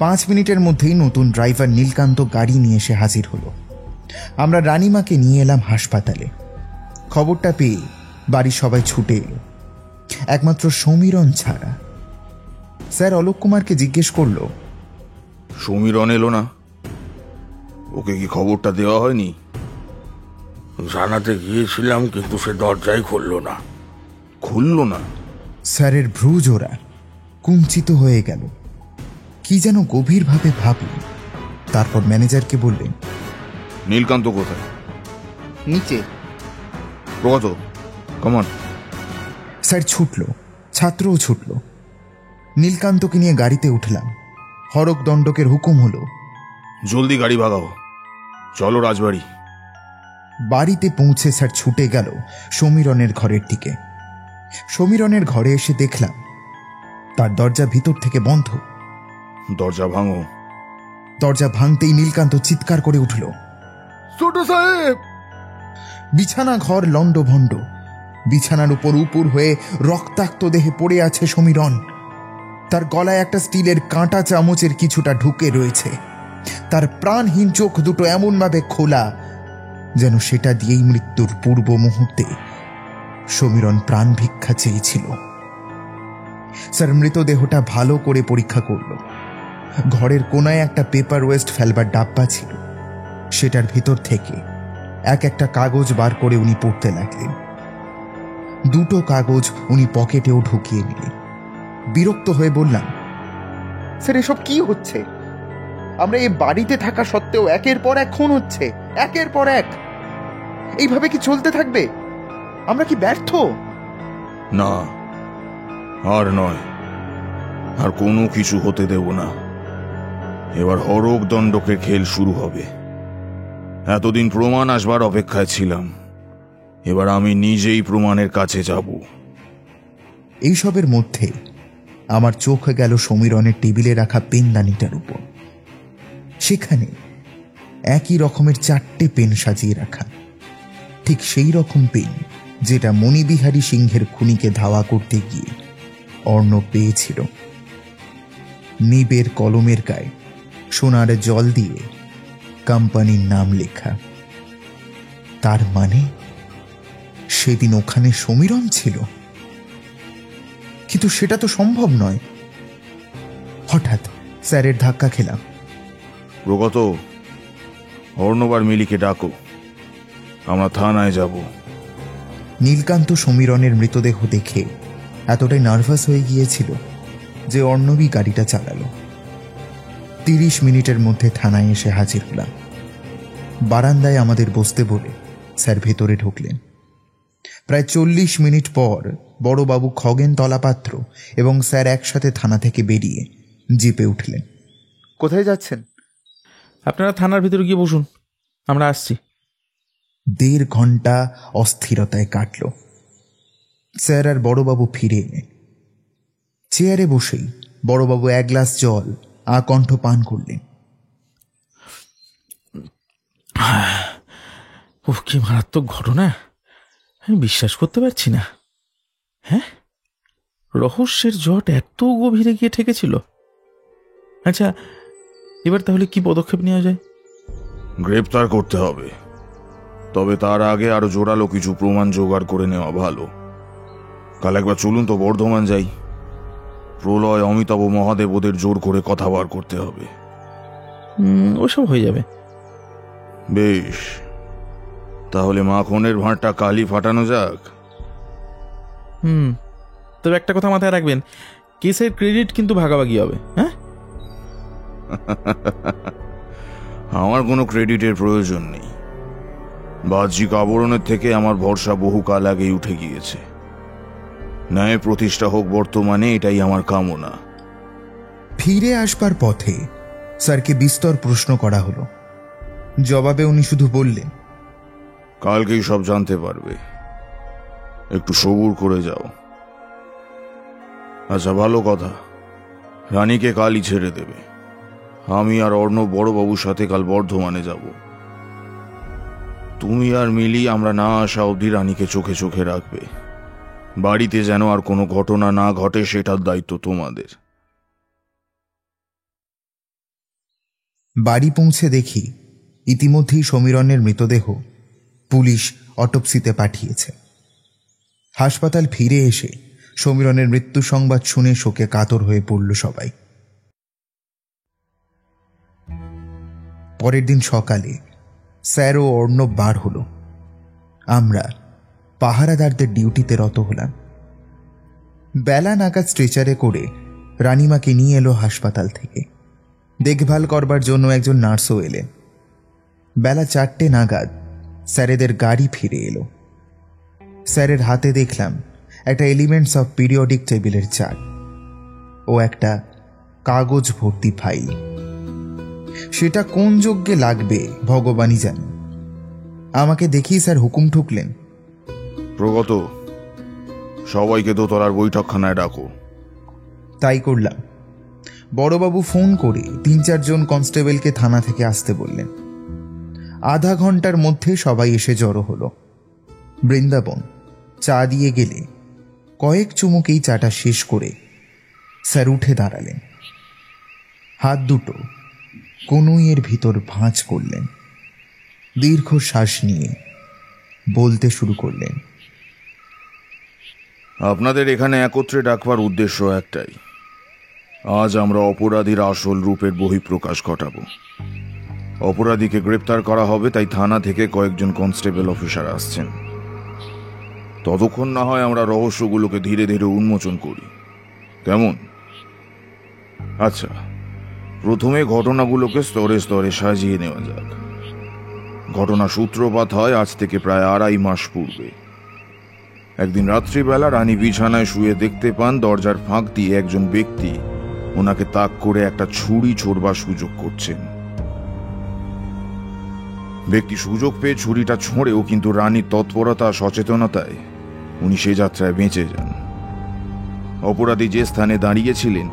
5 মিনিটের মধ্যেই নতুন ড্রাইভার নীলকান্ত গাড়ি নিয়ে এসে হাজির হলো। আমরা রানীমাকে নিয়ে এলাম হাসপাতালে। খবরটা পেয়ে বাড়ির সবাই ছুটে এলো, একমাত্র সমীরণ ছাড়া। স্যার অলোক কুমারকে জিজ্ঞেস করল, সমীরণ এলো না? ওকে কি খবরটা দেওয়া হয়নি? জানাতে গিয়েছিলাম, কিন্তু সে দরজাই খুললো না। খুললো না? স্যারের ভ্রুজোড়া কুঞ্চিত হয়ে গেল। কি যেন গভীরভাবে ভাবলেন। তারপর ম্যানেজারকে বললেন, নীলকান্ত কোথায়? নিচে। প্রগত, কমন। স্যার ছুটল, ছাত্রও ছুটল। নীলকান্তকে নিয়ে গাড়িতে উঠলাম। হরক দণ্ডকের হুকুম হলো, জলদি গাড়ি ভাগাও, চলো রাজবাড়ি। বাড়িতে পৌঁছে স্যার ছুটে গেল সমীরণের ঘরের দিকে। সমীরণের ঘরে এসে দেখলাম তার দরজা ভিতর থেকে বন্ধ। দরজা ভাঙো। দরজা ভাঙতেই নীলকান্ত চিৎকার করে উঠল, ছোট সাহেব! বিছানা ঘর লণ্ডভণ্ড। বিছানার উপর উপুর হয়ে রক্তাক্ত দেহে পড়ে আছে সমীরণ। তার গলায় একটা স্টিলের কাঁটা চামচের কিছুটা ঢুকে রয়েছে। তার প্রাণহীন চোখ দুটো এমনভাবে খোলা যেন সেটা দিয়েই মৃত্যুর পূর্ব মুহূর্তে সমীরণ প্রাণ ভিক্ষা চেয়েছিল। স্যার মৃতদেহটা ভালো করে পরীক্ষা করল। ঘরের কোনায় একটা পেপার ওয়েস্ট ফেলবার ডাব্বা ছিল। সেটার ভেতর থেকে একটা কাগজ বার করে উনি পড়তে লাগলেন। 2টো কাগজ উনি পকেটেও ঢুকিয়ে নিলেন। বিরক্ত হয়ে বললাম, স্যার এসব কি হচ্ছে? আমরা এই বাড়িতে থাকা সত্ত্বেও একের পর এক খুন হচ্ছে, একের পর এক। এইভাবে কি চলতে থাকবে? আমরা কি ব্যর্থ? না, আর নয়, আর কোনো কিছু হতে দেব না। এবার হরক দণ্ডকের খেল শুরু হবে। এতদিন প্রমাণ আসবার অপেক্ষায় ছিলাম, এবার আমি নিজেই প্রমাণের কাছে যাব। এইসবের মধ্যে আমার চোখ গেল সমীরণের টেবিলে রাখা পেনদানিটার উপর। সেখানে একই রকমের 4টে পেন সাজিয়ে রাখা, ঠিক সেই রকম পেন যেটা মণিবিহারী সিংহের খুনিকে ধাওয়া করতে গিয়ে অর্ণব পেয়েছিল। নিবের কলমের গায়ে সোনার জল দিয়ে কোম্পানির নাম লেখা। তার মানে সেদিন ওখানে সমীরণ ছিল। কিন্তু সেটা তো সম্ভব নয়। হঠাৎ স্যারের ধাক্কা খেলাম। প্রগত, অর্ণব আর মিলিকে ডাকো। আমরা থানায় যাব। নীলকান্ত সমীরণের মৃতদেহ দেখে এতটাই নার্ভাস হয়ে গিয়েছিল যে অর্ণবী গাড়িটা চালালো। 30 মিনিটের মধ্যে থানায় এসে হাজির হলাম। বারান্দায় আমাদের বসতে বলে স্যার ভেতরে ঢুকলেন। প্রায় 40 মিনিট পর বড়বাবু খগেন তলাপাত্র এবং স্যার একসাথে থানা থেকে বেরিয়ে জিপে উঠলেন। কোথায় যাচ্ছেন? আপনারা থানার ভিতরে গিয়ে বসুন, আমরা আসছি। 1.5 ঘন্টা অস্থিরতায় কাটল। স্যার আর বড়বাবু ফিরে এলেন। চেয়ারে বসেই বড়বাবু 1 গ্লাস জল আকণ্ঠ পান করলেন। ও কি মারাত্মক ঘটনা, আমি বিশ্বাস করতে পারছি না। হ্যাঁ, রহস্যের জট এত গভীরে গিয়ে ঠেকেছিল। আচ্ছা, এবার তাহলে কি পদক্ষেপ নেওয়া যায়? গ্রেপ্তার করতে হবে, তবে তার আগে আরো জোরালো কিছু প্রমাণ জোগাড় করে নেওয়া ভালো। কাল একবার চলুন তো বর্ধমান যাই। প্রলয়, অমিতাভ, মহাদেব ওদের জোর করে কথা বার করতে হবে। ওসব হয়ে যাবে। বেশ, তাহলে মাখনের ভাঁড়টা কালই ফাটানো যাক। তবে একটা কথা মাথায় রাখবেন, কেসের ক্রেডিট কিন্তু ভাগাভাগি হবে। হ্যাঁ, আমার কোনো ক্রেডিটের প্রয়োজন নেই। বাহ্যিক আবরণের থেকে আমার ভরসা বহুকাল আগেই উঠে গিয়েছে। ন্যায় প্রতিষ্ঠা হোক বর্তমানে, এটাই আমার কামনা। ফিরে আসবার পথে স্যারকে বিস্তর প্রশ্ন করা হলো। জবাবে উনি শুধু বললেন, কালকেই সব জানতে পারবে, একটু সবুর করে যাও। আচ্ছা, ভালো কথা, রানীকে কালই ছেড়ে দেবে। আমি আর অর্ণব বড়বাবুর সাথে কাল বর্ধমানে যাব। তুমি আর মিলি আমরা না আসা অবধি রানীকে চোখে চোখে রাখবে। বাড়িতে যেন আর কোনো ঘটনা না ঘটে, সেটার দায়িত্ব তোমাদের। বাড়ি পৌঁছে দেখি ইতিমধ্যেই সমীরণের মৃতদেহ পুলিশ অটপ্সিতে পাঠিয়েছে। হাসপাতাল ফিরে এসে সমীরণের মৃত্যু সংবাদ শুনে শোকে কাতর হয়ে পড়ল সবাই। পরের দিন সকালে স্যার ও অর্ণব বার হলো। আমরা পাহারাদারদের ডিউটিতে রত হলাম। বেলা নাগাদ স্ট্রেচারে করে রানীমাকে নিয়ে এলো হাসপাতাল থেকে। দেখভাল করবার জন্য একজন নার্সও এলেন। বেলা 4টে নাগাদ স্যারেদের গাড়ি ফিরে এলো। স্যারের হাতে দেখলাম একটা এলিমেন্টস অফ পিরিয়ডিক টেবিলের চার্ট ও একটা কাগজ ভর্তি ফাইল। সেটা কোন যজ্ঞে লাগবে ভগবানই জানে। আমাকে দেখি স্যার হুকুম ঠুকলেন, প্রগত, সবাইকে দোতলার বৈঠকখানায় ডাকো। তাই করলাম। বড়বাবু ফোন করে 3-4 জন কনস্টেবলকে থানা থেকে আসতে বললেন। আধা ঘন্টার মধ্যে সবাই এসে জড়ো হলো। বৃন্দাবন চা দিয়ে গেলে কয়েক চুমুকেই চাটা শেষ করে স্যার উঠে দাঁড়ালেন। হাত দুটো কনুইয়ের ভিতর ভাঁজ করলেন। দীর্ঘ শ্বাস নিয়ে বলতে শুরু করলেন, আপনাদের এখানে একত্রে ডাকবার উদ্দেশ্য একটাই। আজ আমরা অপরাধীর আসল রূপের বহিঃপ্রকাশ ঘটাবো। অপরাধীকে গ্রেপ্তার করা হবে, তাই থানা থেকে কয়েকজন কনস্টেবল অফিসার আসছেন। ততক্ষণ না হয় আমরা রহস্যগুলোকে ধীরে ধীরে উন্মোচন করি, কেমন? আচ্ছা, প্রথমে ঘটনাগুলোকে স্তরে স্তরে সাজিয়ে নেওয়া যাক। ঘটনা সূত্রপাত হয় আজ থেকে প্রায় 2.5 মাস পূর্বে। একদিন রাত্রিবেলা রানী বিছানায় শুয়ে দেখতে পান দরজার ফাঁক দিয়ে একজন ব্যক্তি ওনাকে তাক করে একটা ছুরি ছোড়বার সুযোগ করছেন। ব্যক্তি সুযোগ পেয়ে ছুরিটা ছোঁড়েও কিন্তু রানীর তৎপরতা সচেতনতায় উনি সে যাত্রায় বেঁচে যান। অপরাধী যে স্থানে দাঁড়িয়েছিলেন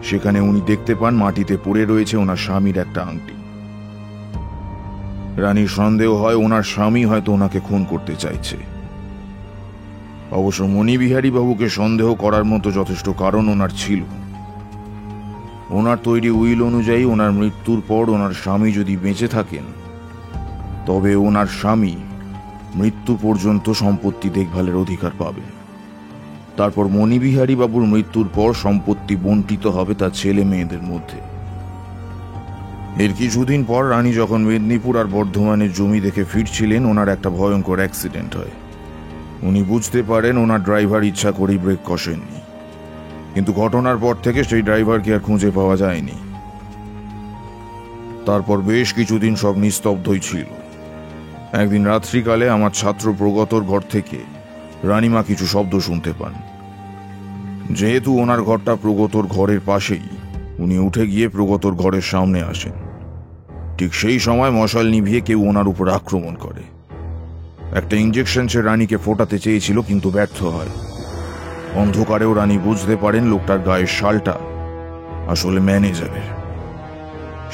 সেখানে উনি দেখতে পান মাটিতে পড়ে রয়েছে ওনার স্বামীর একটা আংটি। রানীর সন্দেহ হয় ওনার স্বামী হয়তো ওনাকে খুন করতে চাইছে। অবশ্য মণিবিহারী বাবুকে সন্দেহ করার মতো যথেষ্ট কারণ ওনার ছিল। ওনার তৈরি উইল অনুযায়ী ওনার মৃত্যুর পর ওনার স্বামী যদি বেঁচে থাকেন তবে ওনার স্বামী মৃত্যু পর্যন্ত সম্পত্তি দেখভালের অধিকার পাবে। তারপর মণিবিহারী বাবুর মৃত্যুর পর সম্পত্তি বণ্টিত হবে তার ছেলে মেয়েদের মধ্যে। এর কিছুদিন পর রানী যখন মেদিনীপুর আর বর্ধমানের জমি দেখে ফিরছিলেন, ওনার একটা ভয়ঙ্কর অ্যাক্সিডেন্ট হয়। উনি বুঝতে পারেন ওনার ড্রাইভার ইচ্ছা করেই ব্রেক কষেননি, কিন্তু ঘটনার পর থেকে সেই ড্রাইভারকে আর খুঁজে পাওয়া যায়নি। তারপর বেশ কিছুদিন সব নিস্তব্ধই ছিল। একদিন রাত্রিকালে আমার ছাত্র প্রগতর ঘর থেকে রানীমা কিছু শব্দ শুনতে পান। যেহেতু ওনার ঘরটা প্রগতর ঘরের পাশেই, উনি উঠে গিয়ে প্রগতর ঘরের সামনে আসেন। ঠিক সেই সময় মশাল নিভিয়ে কেউ ওনার উপর আক্রমণ করে। একটা ইঞ্জেকশন সে রানীকে ফোটাতে চেয়েছিল, কিন্তু ব্যর্থ হয়। অন্ধকারেও রানী বুঝতে পারেন লোকটার গায়ের শালটা আসলে ম্যানেজারের।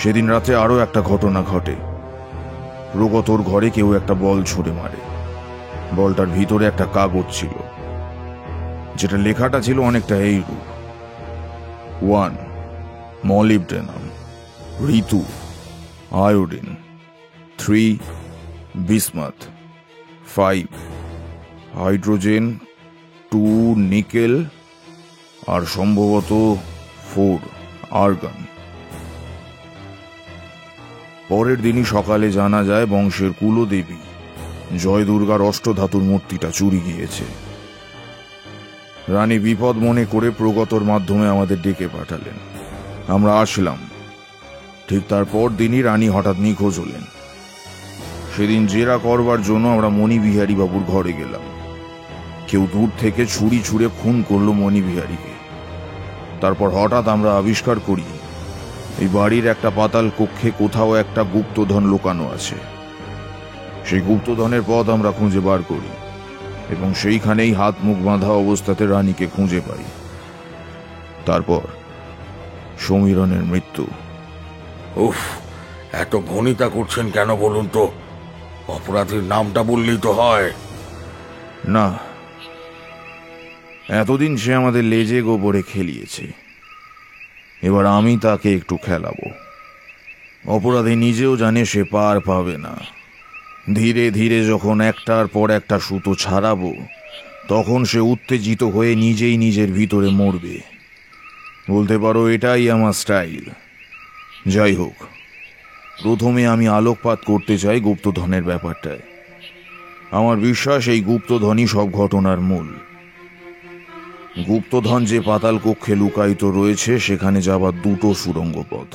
সেদিন রাতে আরো একটা ঘটনা ঘটে। প্রগতর ঘরে কেউ একটা বল ছুড়ে মারে। বলটার ভিতরে একটা কাগজ ছিল, যেটা লেখাটা ছিল অনেকটা এইরূপ: 1 মলিবডেনাম, ঋতু, আয়োডিন, 3 বিসমাথ, 5 হাইড্রোজেন, 2 নিকেল, আর সম্ভবত 4 আর্গন। পরের দিনই সকালে জানা যায় বংশের কুলদেবী জয় দুর্গার অষ্টধাতুর মূর্তিটা চুরি গিয়েছে। রানী বিপদ মনে করে প্রগতর মাধ্যমে আমাদের ডেকে পাঠালেন। আমরা আসলাম। ঠিক তারপর দিনই রানী হঠাৎ নিখোঁজ হলেন। সেদিন জেরা করবার জন্য আমরা মণিবিহারী বাবুর ঘরে গেলাম। কেউ দূর থেকে ছুরি ছুঁড়ে খুন করলো মণিবিহারীকে। তারপর হঠাৎ আমরা আবিষ্কার করি এই বাড়ির একটা পাতাল কক্ষে কোথাও একটা গুপ্তধন লুকানো আছে। সেই গুপ্তধনের পথ আমরা খুঁজে বার করি এবং সেইখানেই হাত মুখ বাঁধা অবস্থাতে রানীকে খুঁজে পাই। তারপর সমীরণের মৃত্যু। উফ, এত ভনিতা করছেন কেন বলুন তো? অপরাধীর নামটা বললেই তো হয়। না, এতদিন সে আমাদের লেজে গোবরে খেলিয়েছে, এবার আমি তাকে একটু খেলাবো। অপরাধী নিজেও জানে সে পার পাবে না। ধীরে ধীরে যখন একটার পর একটা সুতো ছাড়াবো, তখন সে উত্তেজিত হয়ে নিজেই নিজের ভিতরে মরবে। বলতে পারো এটাই আমার স্টাইল। যাই হোক, প্রথমে আমি আলোকপাত করতে চাই গুপ্তধনের ব্যাপারটায়। আমার বিশ্বাস এই গুপ্তধনই সব ঘটনার মূল। গুপ্তধন যে পাতাল কক্ষে লুকায়িত রয়েছে, সেখানে যাবার দুটো সুড়ঙ্গ পথ।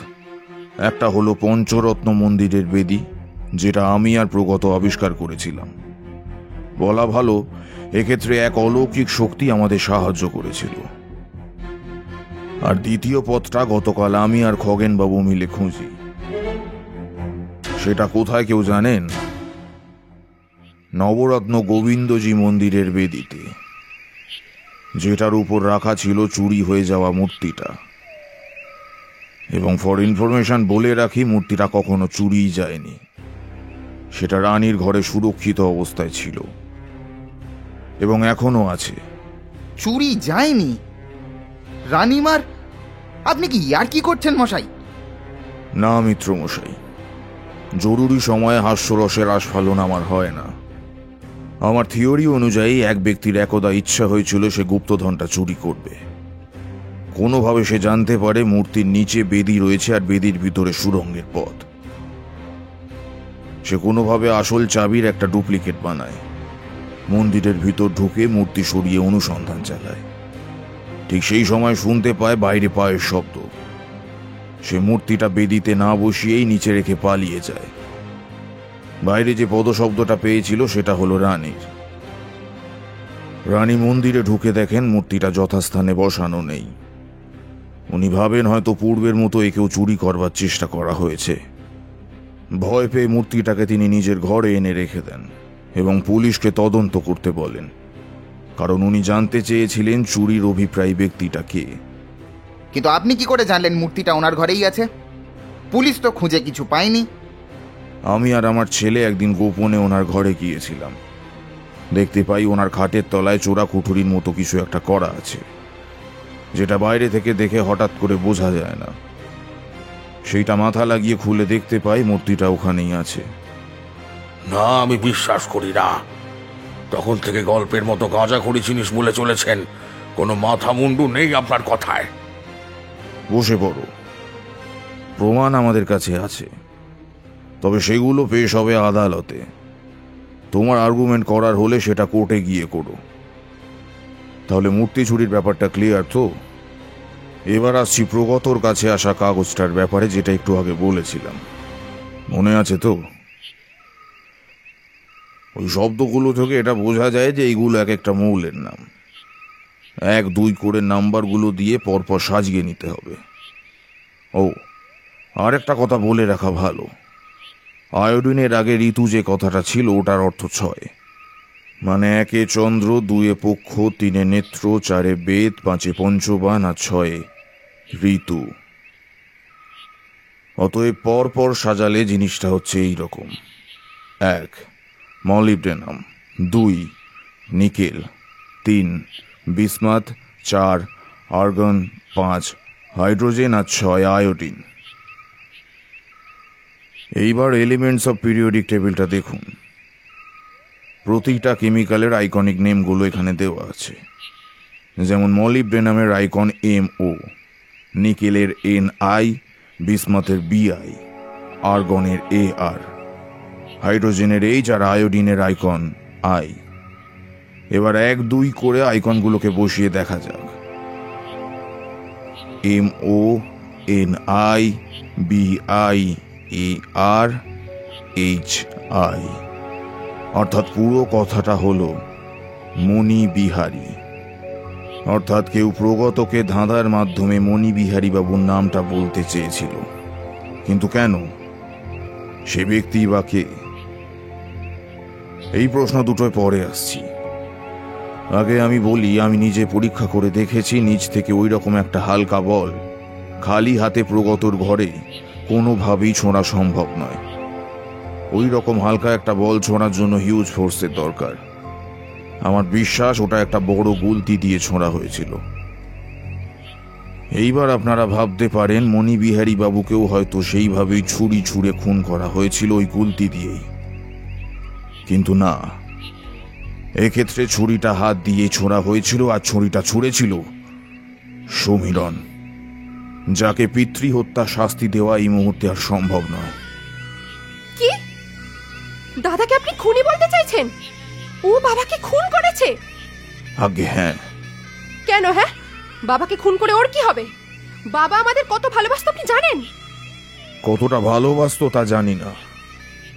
একটা হলো পঞ্চরত্ন মন্দিরের বেদি, যেটা আমি আর প্রগত আবিষ্কার করেছিলাম। বলা ভালো, এক্ষেত্রে এক অলৌকিক শক্তি আমাদের সাহায্য করেছিল। আর দ্বিতীয় পথটা গতকাল আমি আর খগেনবাবু মিলে খুঁজি। সেটা কোথায় কেউ জানেন? নবরত্ন গোবিন্দজি মন্দিরের বেদিতে, যেটার উপর রাখা ছিল চুরি হয়ে যাওয়া মূর্তিটা। এবং ফর ইনফরমেশন বলে রাখি, মূর্তিটা কখনো চুরিই যায়নি। সেটা রানীর ঘরে সুরক্ষিত অবস্থায় ছিল এবং এখনো আছে। চুরি যায়নি? রানীমার? আপনি কি ইয়ার্কি করছেন মশাই? না মিত্র মশাই, জরুরি সময়ে হাস্যরসের আস্ফালন আমার হয় না। আমার থিওরি অনুযায়ী এক ব্যক্তির একদা ইচ্ছা হয়েছিল সে গুপ্তধনটা চুরি করবে। কোনোভাবে সে জানতে পারে মূর্তির নিচে বেদি রয়েছে আর বেদির ভিতরে সুড়ঙ্গের পথ। সে কোনোভাবে আসল চাবির একটা ডুপ্লিকেট বানায়, মন্দিরের ভিতর ঢুকে মূর্তি সরিয়ে অনুসন্ধান চালায়। ঠিক সেই সময় শুনতে পায় বাইরে পায়ের শব্দ। সে মূর্তিটা বেদিতে না বসিয়েই নিচে রেখে পালিয়ে যায়। বাইরে যে পদশব্দটা পেয়েছিল সেটা হলো রানীর। রানী মন্দিরে ঢুকে দেখেন মূর্তিটা যথাস্থানে বসানো নেই। উনি ভাবেন হয়তো পূর্বের মতো একেও চুরি করবার চেষ্টা করা হয়েছে। ভয় পেয়ে মূর্তিটাকে তিনি নিজের ঘরে এনে রেখে দেন এবং পুলিশকে তদন্ত করতে বলেন, কারণ উনি জানতে চেয়েছিলেন চুরির অভিপ্রায়ী ব্যক্তিটা কে। কিন্তু আপনি কি করে জানলেন মূর্তিটা ওনার ঘরেই আছে? পুলিশ তো খুঁজে কিছু পায়নি। আমি আর আমার ছেলে একদিন গোপনে ওনার ঘরে গিয়েছিলাম। দেখতে পাই ওনার খাটের তলায় চোরা কুঠুরির মতো কিছু একটা করা আছে, যেটা বাইরে থেকে দেখে হঠাৎ করে বোঝা যায় না। সেইটা মাথা লাগিয়ে খুলে দেখতে পাই মূর্তিটা ওখানেই আছে। না, আমি বিশ্বাস করি না। তখন থেকে গল্পের মতো গাঁজাখড়ি জিনিস বলে চলেছেন, কোনো মাথা মুন্ডু নেই আপনার কথায়। বসে পড়ো। প্রমাণ আমাদের কাছে আছে, তবে সেগুলো পেশ হবে আদালতে। তোমার আর্গুমেন্ট করার হলে সেটা কোর্টে গিয়ে করো। তাহলে মূর্তি চুরির ব্যাপারটা ক্লিয়ার তো? এবার আসছি প্রগতর কাছে আসা কাগজটার ব্যাপারে, যেটা একটু আগে বলেছিলাম। মনে আছে তো? ওই শব্দগুলো থেকে এটা বোঝা যায় যে এইগুলো এক একটা মৌলের নাম। 1, 2 করে নাম্বারগুলো দিয়ে পরপর সাজিয়ে নিতে হবে। ও, আর একটা কথা বলে রাখা ভালো, আয়োডিনের আগে ঋতু যে কথাটা ছিল ওটার অর্থ 6, মানে 1 চন্দ্র, 2 পক্ষ, 3 নেত্র, 4 বেদ, 5 পঞ্চবান আর 6 ঋতু। অতএব পরপর সাজালে জিনিসটা হচ্ছে এইরকম: 1 molybdenum, 2 nickel, 3 bismuth, 4 argon, 5 hydrogen আর 6 আয়োডিন। এইবার এলিমেন্টস অফ পিরিয়ডিক টেবিলটা দেখুন। প্রতিটা কেমিক্যালের আইকনিক নেমগুলো এখানে দেওয়া আছে। যেমন মলিবডেনামের আইকন MO, নিকেলের NI, বিসমাথের BI, আর্গনের AR, হাইড্রোজেনের H আর আয়োডিনের আইকন I। এবার 1, 2 করে আইকনগুলোকে বসিয়ে দেখা যাক। MO, NI, BI, AR, HI। অর্থাৎ পুরো কথাটা হলো মণি বিহারী। অর্থাৎ কেউ প্রগতকে ধাঁধার মাধ্যমে মণি বিহারী বাবুর নামটা বলতে চেয়েছিল, কিন্তু কেন? সে ব্যক্তি বা কে? এই প্রশ্ন দুটোয় পরে আসছি। আগে আমি বলি, আমি নিজে পরীক্ষা করে দেখেছি, নিচ থেকে ওই রকম একটা হালকা বল খালি হাতে প্রগতর ঘরে কোনোভাবেই ছোঁড়া সম্ভব নয়। ওই রকম হালকা একটা বল ছোঁড়ার জন্য হিউজ ফোর্সের দরকার। আমার বিশ্বাস ওটা একটা বড় গুলতি দিয়ে ছোঁড়া হয়েছিল। এইবার আপনারা ভাবতে পারেন মণিবিহারী বাবুকেও হয়তো সেইভাবেই ছুরি ছুঁড়ে খুন করা হয়েছিল ওই গুলতি দিয়েই, কিন্তু না, এক্ষেত্রে ছুরিটা হাত দিয়ে ছোঁড়া হয়েছিল আর ছুরিটা ছুঁড়েছিল সমীরণ, যাকে পিতৃহত্যা শাস্তি দেওয়া এই মুহূর্তে আর সম্ভব নয়। কি? দাদাকে আপনি খুনি বলতে চাইছেন? ও বাবাকে খুন করেছে? আগে হ্যাঁ। কেন? হ্যাঁ, বাবাকে খুন করে ওর কি হবে? বাবা আমাদের কত ভালোবাসতো আপনি জানেন? কতটা ভালোবাসতো তা জানি না,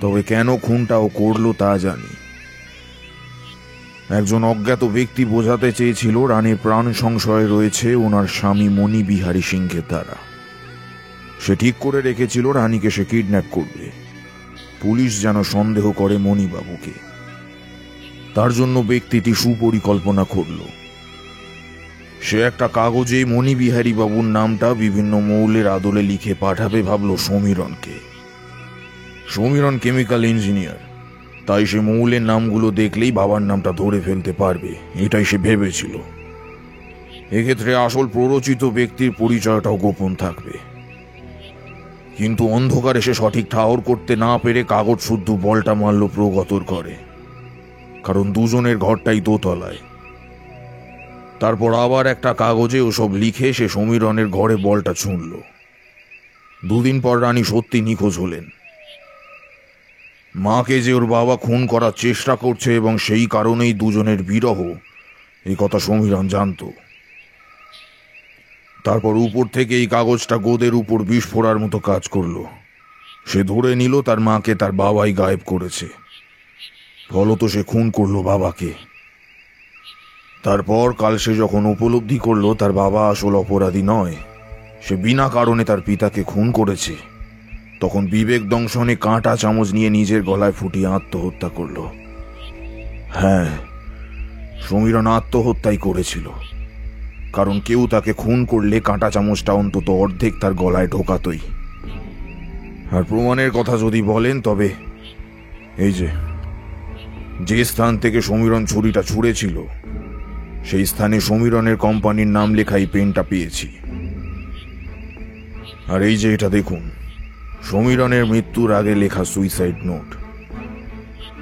তবে কেন খুনটা ও করলো তা জানি। একজন অজ্ঞাত ব্যক্তি বোঝাতে চেয়েছিল রানীর প্রাণ সংশয় রয়েছে ওনার স্বামী মণিবিহারী সিংহের দ্বারা। সে ঠিক করে রেখেছিল রানীকে সে কিডন্যাপ করবে। পুলিশ যেন সন্দেহ করে মণিবাবুকে। তার জন্য ব্যক্তিটি সুপরিকল্পনা করল। সে একটা কাগজে মণিবিহারী বাবুর নামটা বিভিন্ন মৌলের আদলে লিখে পাঠাবে ভাবল সমীরণকে। সমীরণ কেমিক্যাল ইঞ্জিনিয়ার, তাই সে মৌলের নামগুলো দেখলেই বাবার নামটা ধরে ফেলতে পারবে, এটাই সে ভেবেছিল। এক্ষেত্রে আসল প্ররোচিত ব্যক্তির পরিচয়টাও গোপন থাকবে। কিন্তু অন্ধকারে সে সঠিক ঠাহর করতে না পেরে কাগজ শুদ্ধ বলটা মারল প্রগতর ঘরে, কারণ দুজনের ঘরটাই দোতলায়। তারপর আবার একটা কাগজে ওসব লিখে সে সমীরণের ঘরে বলটা ছুঁড়ল। 2 দিন পর রানী সত্যি নিখোঁজ হলেন। মাকে যে ওর বাবা খুন করার চেষ্টা করছে এবং সেই কারণেই দুজনের বিরহ, এই কথা সমীরণ জানত। তারপর উপর থেকে এই কাগজটা গোদের উপর বিষ ফোড়ার মতো কাজ করলো। সে ধরে নিল তার মাকে তার বাবাই গায়েব করেছে, ফলত সে খুন করলো বাবাকে। তারপর কাল সে যখন উপলব্ধি করলো তার বাবা আসল অপরাধী নয়, সে বিনা কারণে তার পিতাকে খুন করেছে, তখন বিবেক দংশনে কাঁটা চামচ নিয়ে নিজের গলায় ফুটিয়ে আত্মহত্যা করল। হ্যাঁ, সমীরণ আত্মহত্যাই করেছিল, কারণ কেউ তাকে খুন করলে কাঁটা চামচটা অন্তত অর্ধেক তার গলায় ঢোকাতই। আর প্রমাণের কথা যদি বলেন, তবে এই যে স্থান থেকে সমীরণ ছুরিটা ছুঁড়েছিল সেই স্থানে সমীরণের কোম্পানির নাম লেখা এই পেনটা পেয়েছি। আর এই যে এটা দেখুন, সমীরণের মৃত্যুর আগে লেখা সুইসাইড নোট,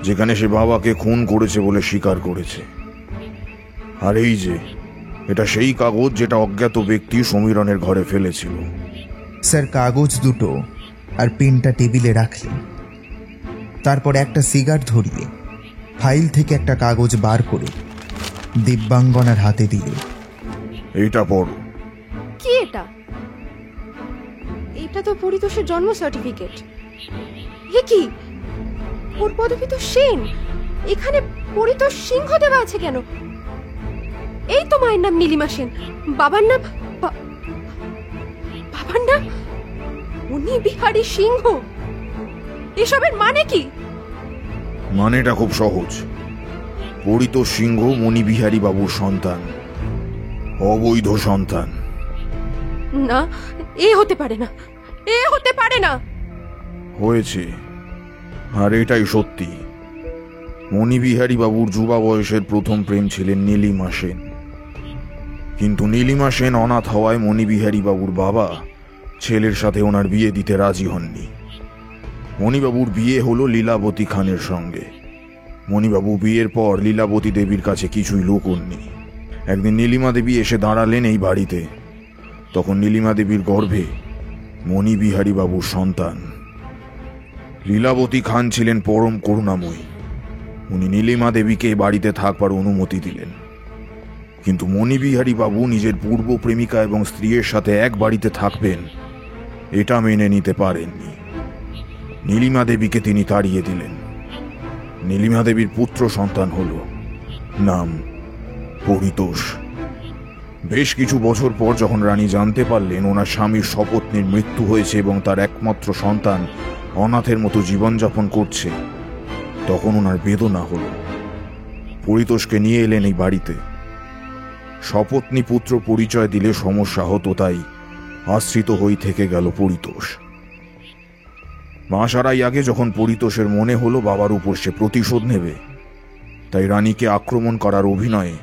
যেখানে সে বাবাকে খুন করেছে বলে স্বীকার করেছে। আর এই যে এটা সেই কাগজ যেটা অজ্ঞাত ব্যক্তি সমীরণের ঘরে ফেলেছিল। স্যার কাগজ দুটো আর পেনটা টেবিলে রাখলেন। তারপর একটা সিগার ধরিয়ে ফাইল থেকে একটা কাগজ বার করে দিব্যাঙ্গনার হাতে দিলে। এইটা পড়ো। কি এটা? এটা তো পরিতোষের জন্ম সার্টিফিকেট। এ কি? ওর পদবি তো সেন, এখানে পরিতোষ সিংহ দেওয়া আছে কেন? এই তো মায়ের নাম নীলিমা সেন, বাবার নাম মণি বিহারী সিংহ। এসবের মানে কি? মানেটা খুব সহজ। পরিতোষ সিংহ মণিবিহারী বাবুর সন্তান, অবৈধ সন্তান। না, এ হতে পারে না, এ হতে পারে না। হয়েছে, আর এটাই সত্যি। মণিবিহারী বাবুর যুবা বয়সের প্রথম প্রেম ছিলেন নীলিমা সেন, কিন্তু নীলিমা সেন অনাথ হওয়ায় মণিবিহারী বাবুর বাবা ছেলের সাথে ওনার বিয়ে দিতে রাজি হননি। মণিবাবুর বিয়ে হলো লীলাবতী খানের সঙ্গে। মণিবাবু বিয়ের পর লীলাবতী দেবীর কাছে কিছুই লুকোননি। একদিন নীলিমা দেবী এসে দাঁড়ালেন এই বাড়িতে। তখন নীলিমা দেবীর গর্ভে মণিবিহারী বাবুর সন্তান। লীলাবতী খান ছিলেন পরম করুণাময়ী। উনি নীলিমা দেবীকে বাড়িতে থাকবার অনুমতি দিলেন, কিন্তু মণিবিহারী বাবু নিজের পূর্ব প্রেমিকা এবং স্ত্রীর সাথে এক বাড়িতে থাকবেন এটা মেনে নিতে পারেননি। নীলিমা দেবীকে তিনি তাড়িয়ে দিলেন। নীলিমা দেবীর পুত্র সন্তান হল, নাম পরিতোষ। বেশ কিছু বছর পর যখন রানী জানতে পারলেন ওনার স্বামীর সপত্নীর মৃত্যু হয়েছে এবং তার একমাত্র সন্তান অনাথের মতো জীবনযাপন করছে, তখন ওনার বেদনা হল। পরিতোষকে নিয়ে এলেন এই বাড়িতে। সপত্নী পুত্র পরিচয় দিলে সমস্যা হতো, তাই আশ্রিত হয়ে থেকে গেল পরিতোষ। মাস আড়াই আগে যখন পরিতোষের মনে হলো বাবার উপর সে প্রতিশোধ নেবে, তাই রানীকে আক্রমণ করার অভিনয়ে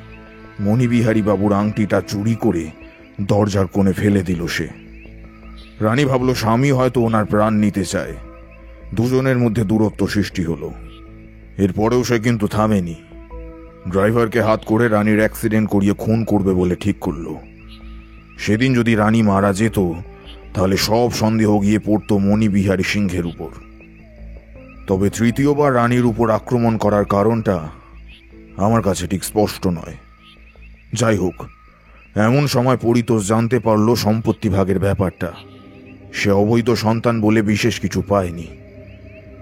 মণিবিহারী বাবুর আংটিটা চুরি করে দরজার কোণে ফেলে দিল সে। রানী ভাবল স্বামী হয়তো ওনার প্রাণ নিতে চায়। দুজনের মধ্যে দূরত্ব সৃষ্টি হলো। এরপরেও সে কিন্তু থামেনি। ড্রাইভারকে হাত করে রানীর অ্যাক্সিডেন্ট করিয়ে খুন করবে বলে ঠিক করল। সেদিন যদি রানী মারা যেত তাহলে সব সন্দেহ গিয়ে পড়ত মণিবিহারী সিংহের উপর। তবে তৃতীয়বার রানীর উপর আক্রমণ করার কারণটা আমার কাছে ঠিক স্পষ্ট নয়। যাই হোক, এমন সময় পরিতোষ জানতে পারল সম্পত্তি ভাগের ব্যাপারটা। সে অবৈধ সন্তান বলে বিশেষ কিছু পায়নি,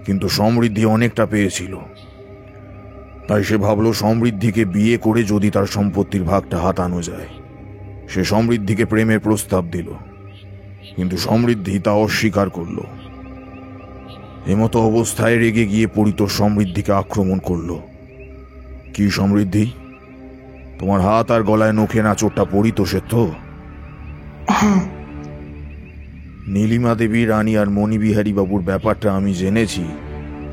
কিন্তু সমৃদ্ধি অনেকটা পেয়েছিল। তাই সে ভাবল সমৃদ্ধিকে বিয়ে করে যদি তার সম্পত্তির ভাগটা হাতানো যায়। সে সমৃদ্ধিকে প্রেমের প্রস্তাব দিল, কিন্তু সমৃদ্ধি তা অস্বীকার করল। এমতো অবস্থায় রেগে গিয়ে পরিতোষ সমৃদ্ধিকে আক্রমণ করল। কি সমৃদ্ধি, তোমার হাত আর গলায় নখে নাচোরটা পরিতোষের তো? নীলিমা দেবী, রানী আর মণিবিহারী বাবুর ব্যাপারটা আমি জেনেছি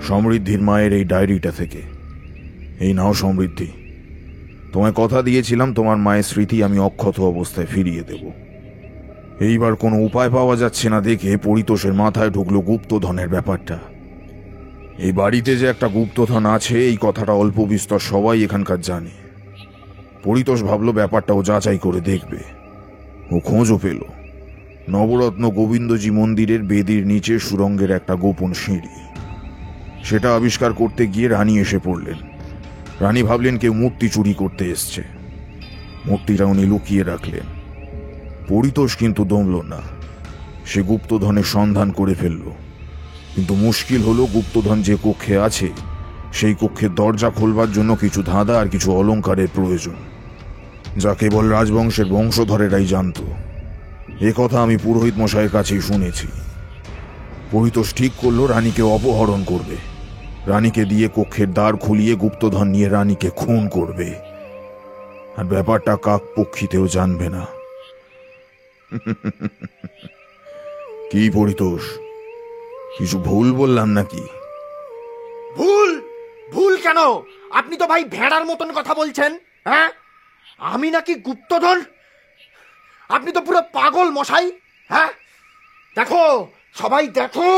সমৃদ্ধির মায়ের এই ডায়েরিটা থেকে। এই নাও সমৃদ্ধি, তোমায় কথা দিয়েছিলাম তোমার মায়ের স্মৃতি আমি অক্ষত অবস্থায় ফিরিয়ে দেব। এইবার কোনো উপায় পাওয়া যাচ্ছে না দেখে পরিতোষের মাথায় ঢুকলো গুপ্তধনের ব্যাপারটা। এই বাড়িতে যে একটা গুপ্তধন আছে এই কথাটা অল্প বিস্তর সবাই এখানকার জানে। পরিতোষ ভাবলো ব্যাপারটাও যাচাই করে দেখবে। ও খোঁজও পেল নবরত্ন গোবিন্দজি মন্দিরের বেদির নিচে সুরঙ্গের একটা গোপন সিঁড়ি। সেটা আবিষ্কার করতে গিয়ে রানী এসে পড়লেন। রানী ভাবলেন কেউ মূর্তি চুরি করতে এসছে। মূর্তিটা উনি লুকিয়ে রাখলেন। পরিতোষ কিন্তু দমল না। সে গুপ্তধনের সন্ধান করে ফেলল, কিন্তু মুশকিল হলো গুপ্তধন যে কক্ষে আছে সেই কক্ষের দরজা খোলবার জন্য কিছু ধাঁধা আর কিছু অলংকারের প্রয়োজন, যা কেবল রাজবংশের বংশধরেরাই জানত। এ কথা আমি পুরোহিত মশাইয়ের কাছেই শুনেছি। পরিতোষ ঠিক করলো রানীকে অপহরণ করবে। রানীকে দিয়ে কক্ষের দ্বার খুলিয়ে গুপ্তধন নিয়ে রানীকে খুন করবে, আর ব্যাপারটা কাক পক্ষীতেও জানবে না। কি পরিতোষ, কিছু ভুল বললাম নাকি? ভুল? ভুল কেন? আপনি তো ভাই ভেড়ার মতন কথা বলছেন। হ্যাঁ, আমি নাকি গুপ্তধন? আপনি তো পুরো পাগল মশাই। হ্যাঁ, দেখো সবাই দেখো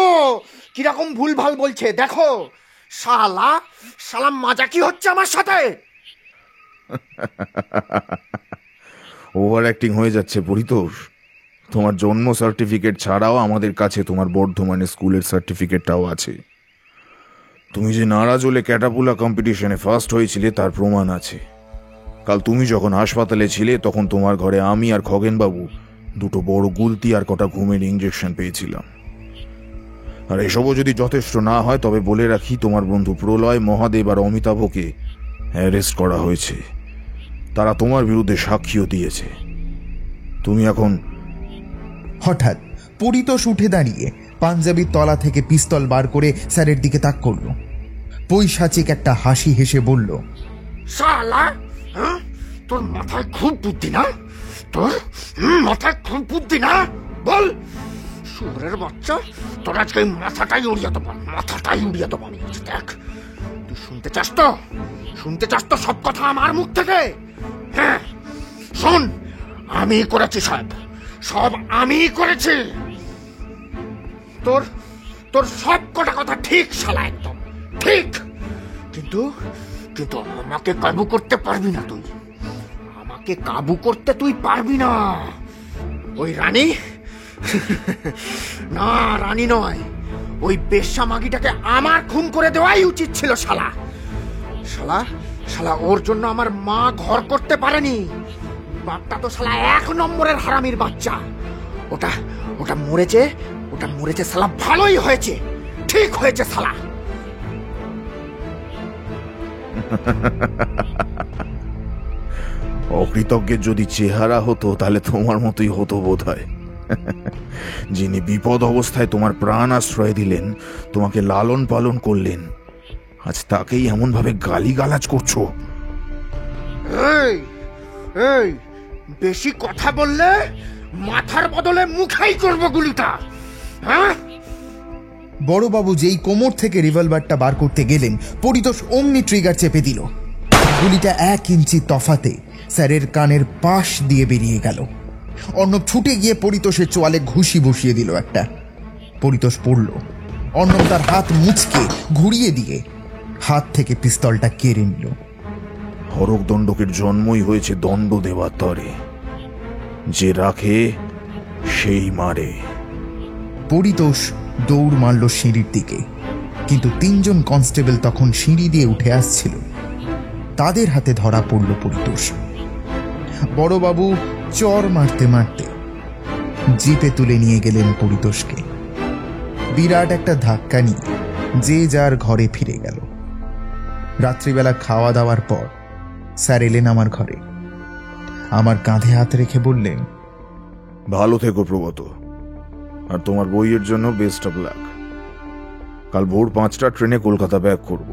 কিরকম ভুল ভাল বলছে। দেখো শালা শালা মাজা কি হচ্ছে আমার সাথে। ওভার অ্যাক্টিং হয়ে যাচ্ছে পরিতোষ। তোমার জন্ম সার্টিফিকেট ছাড়াও আমাদের কাছে তোমার বর্ধমানে স্কুলের সার্টিফিকেটটাও আছে। তুমি যে নারাজলে ক্যাটাপুলা কম্পিটিশনে ফার্স্ট হয়েছিলে তার প্রমাণ আছে। কাল তুমি যখন হাসপাতালে ছিলে তখন তোমার ঘরে আমি আর খগেনবাবু দুটো বড় গুলতি আর কটা ঘুমের ইঞ্জেকশন পেয়েছিলাম। আর এসবও যদি যথেষ্ট না হয় তবে বলে রাখি, তোমার বন্ধু প্রলয়, মহাদেব আর অমিতাভকে অ্যারেস্ট করা হয়েছে। তারা তোমার বিরুদ্ধে সাক্ষীও দিয়েছে। তুমি এখন... হঠাৎ পরিতোষ উঠে দাঁড়িয়ে পাঞ্জাবির তলা থেকে পিস্তল বার করে স্যারের দিকে তাক করল। পৈশাচিক একটা হাসি হেসে বলল, শালা, তোর মাথায় খুব বুদ্ধি না? তোর মাথায় খুব বুদ্ধি না? বল, শুয়োরের বাচ্চা, তোর আজকে মাথাটাই উড়িয়ে দেবো, মাথাটাই উড়িয়ে দেবো আমি। দেখ, তুই শুনতে চাস তো? শুনতে চাস তো সব কথা আমার মুখ থেকে? হ্যাঁ শোন, আমি করেছি সব, সব আমি করেছি। তোর তোর সব কটা কথা ঠিক শালা, একদম ঠিক। কিন্তু কিন্তু আমাকে কাবু করতে পারবি না তুই। আমাকে কাবু করতে তুই পারবি না। ওই রানী না, রানী নয়, ওই বেশ্যা মাগিটাকে আমার খুন করে দেওয়াই উচিত ছিল শালা। শালা শালা ওর জন্য আমার মা ঘর করতে পারেনি। বাপটা তো শালা 1 নম্বরের হারামির বাচ্চা। ওটা ওটা মরেছে, ওটা মরেছে শালা, ভালোই হয়েছে, ঠিক হয়েছে শালা। অকৃতজ্ঞের যদি চেহারা হতো তাহলে তোমার মতোই হতো বোধ হয়। যিনি বিপদ অবস্থায় তোমার প্রাণ আশ্রয় দিলেন, তোমাকে লালন পালন করলেন, আজ তাকেই এমন ভাবে গালিগালাজ করছো। এই এই বেশি কথা বললে মাথার বদলে মুখেই করব গুলিটা। হ্যাঁ, বড়বাবু যেই কোমর থেকে রিভলভারটা বার করতে গেলেন, পরিতোষ অমনি ট্রিগার চেপে দিল। গুলিটা 1 ইঞ্চি তফাতে স্যারের কানের পাশ দিয়ে বেরিয়ে গেল। অর্ণব ছুটে গিয়ে পরিতোষের চোয়ালে ঘুষি বসিয়ে দিল একটা। পরিতোষ পড়ল। অর্ণব তার হাত মুচকে ঘুরিয়ে দিয়ে হাত থেকে পিস্তলটা কেড়ে নিল। হরক দণ্ডকের জন্মই হয়েছে দণ্ড দেওয়ার তরে, যে রাখে সেই মারে। পরিতোষ দৌড় মারল সিঁড়ির দিকে, কিন্তু 3 জন কনস্টেবল তখন সিঁড়ি দিয়ে উঠে আসছিল। তাদের হাতে ধরা পড়ল পরিতোষ। বড়বাবু চর মারতে মারতে জিপে তুলে নিয়ে গেলেন পরিতোষকে। বিরাট একটা ধাক্কা নিয়ে যে যার ঘরে ফিরে গেল। রাত্রিবেলা খাওয়া দাওয়ার পর স্যার এলেন আমার ঘরে। আমার কাঁধে হাত রেখে বললেন, ভালো থেকো প্রগত, আর তোমার বইয়ের জন্য বেস্ট অফ লাক। কাল ভোর 5টা ট্রেনে কলকাতা ব্যাক করব।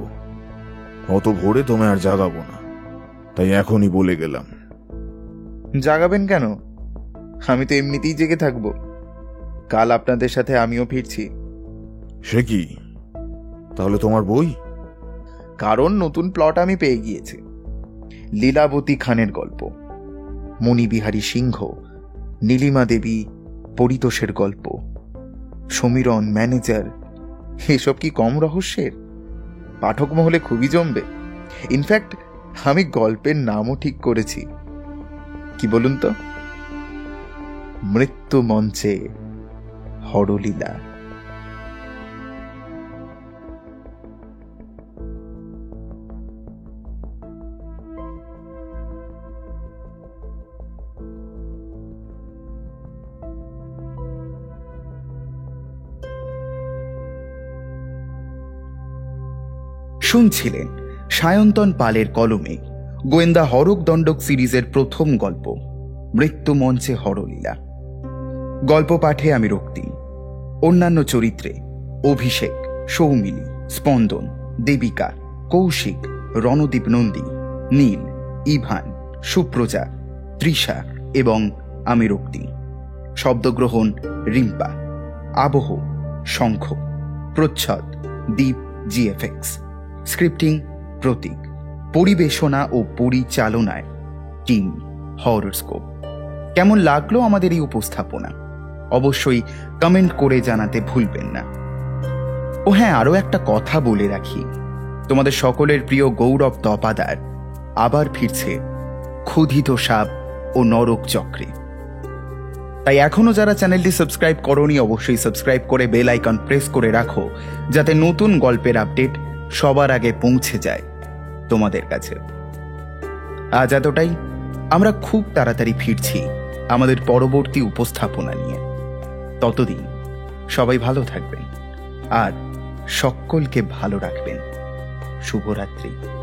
অত ভোরে তোমায় আর জাগাবো না, তাই এখনই বলে গেলাম। জাগাবেন কেন? আমি তো এমনিতেই জেগে থাকবো। কাল আপনাদের সাথে আমিও ফিরছি। সে কি? তাহলে তোমার বই? কারণ নতুন প্লট আমি পেয়ে গিয়েছি। লীলাবতী খানের গল্প, মণিবিহারী সিংহ, নীলিমা দেবী, পরিতোষের গল্প, সমীরণ, ম্যানেজার, এসব কি কম রহস্যের? পাঠক মহলে খুবই জমবে। ইনফ্যাক্ট আমি গল্পের নামও ঠিক করেছি। কি বলুন তো? মৃত্যু মঞ্চে হরলীলা। শুনছিলেন সায়ন্তন পালের কলমে গোয়েন্দা হরক দণ্ডক সিরিজের প্রথম গল্প মৃত্যু মঞ্চে হরলীলা। গল্প পাঠে আমি রক্তিম। অন্যান্য চরিত্রে অভিষেক, সৌমিলি, স্পন্দন, দেবিকা, কৌশিক, রণদীপ নন্দী, নীল, ইভান, সুপ্রজা, তৃষা এবং আমি রক্তিম। শব্দগ্রহণ রিম্পা। আবহ শঙ্খ। প্রচ্ছদ দীপ জিএফএক্স। স্ক্রিপ্টিং প্রতীক। পরিবেশনা ও পরিচালনায় টিম হররস্কোপ। কেমন লাগলো আমাদের এই উপস্থাপনা অবশ্যই কমেন্ট করে জানাতে ভুলবেন না। ও হ্যাঁ, আরও একটা কথা বলে রাখি, তোমাদের সকলের প্রিয় গৌরব তপাদার আবার ফিরছে ক্ষুধিত সাপ ও নরক চক্রে। তাই এখনো যারা চ্যানেলটি সাবস্ক্রাইব করোনি অবশ্যই সাবস্ক্রাইব করে বেল আইকন প্রেস করে রাখো, যাতে নতুন গল্পের আপডেট সবার আগে পৌঁছে যায় তোমাদের কাছে। আজ এতটাই। আমরা খুব তাড়াতাড়ি ফিরছি আমাদের পরবর্তী উপস্থাপনা নিয়ে। ততদিন সবাই ভালো থাকবেন আর সকলকে ভালো রাখবেন। শুভরাত্রি।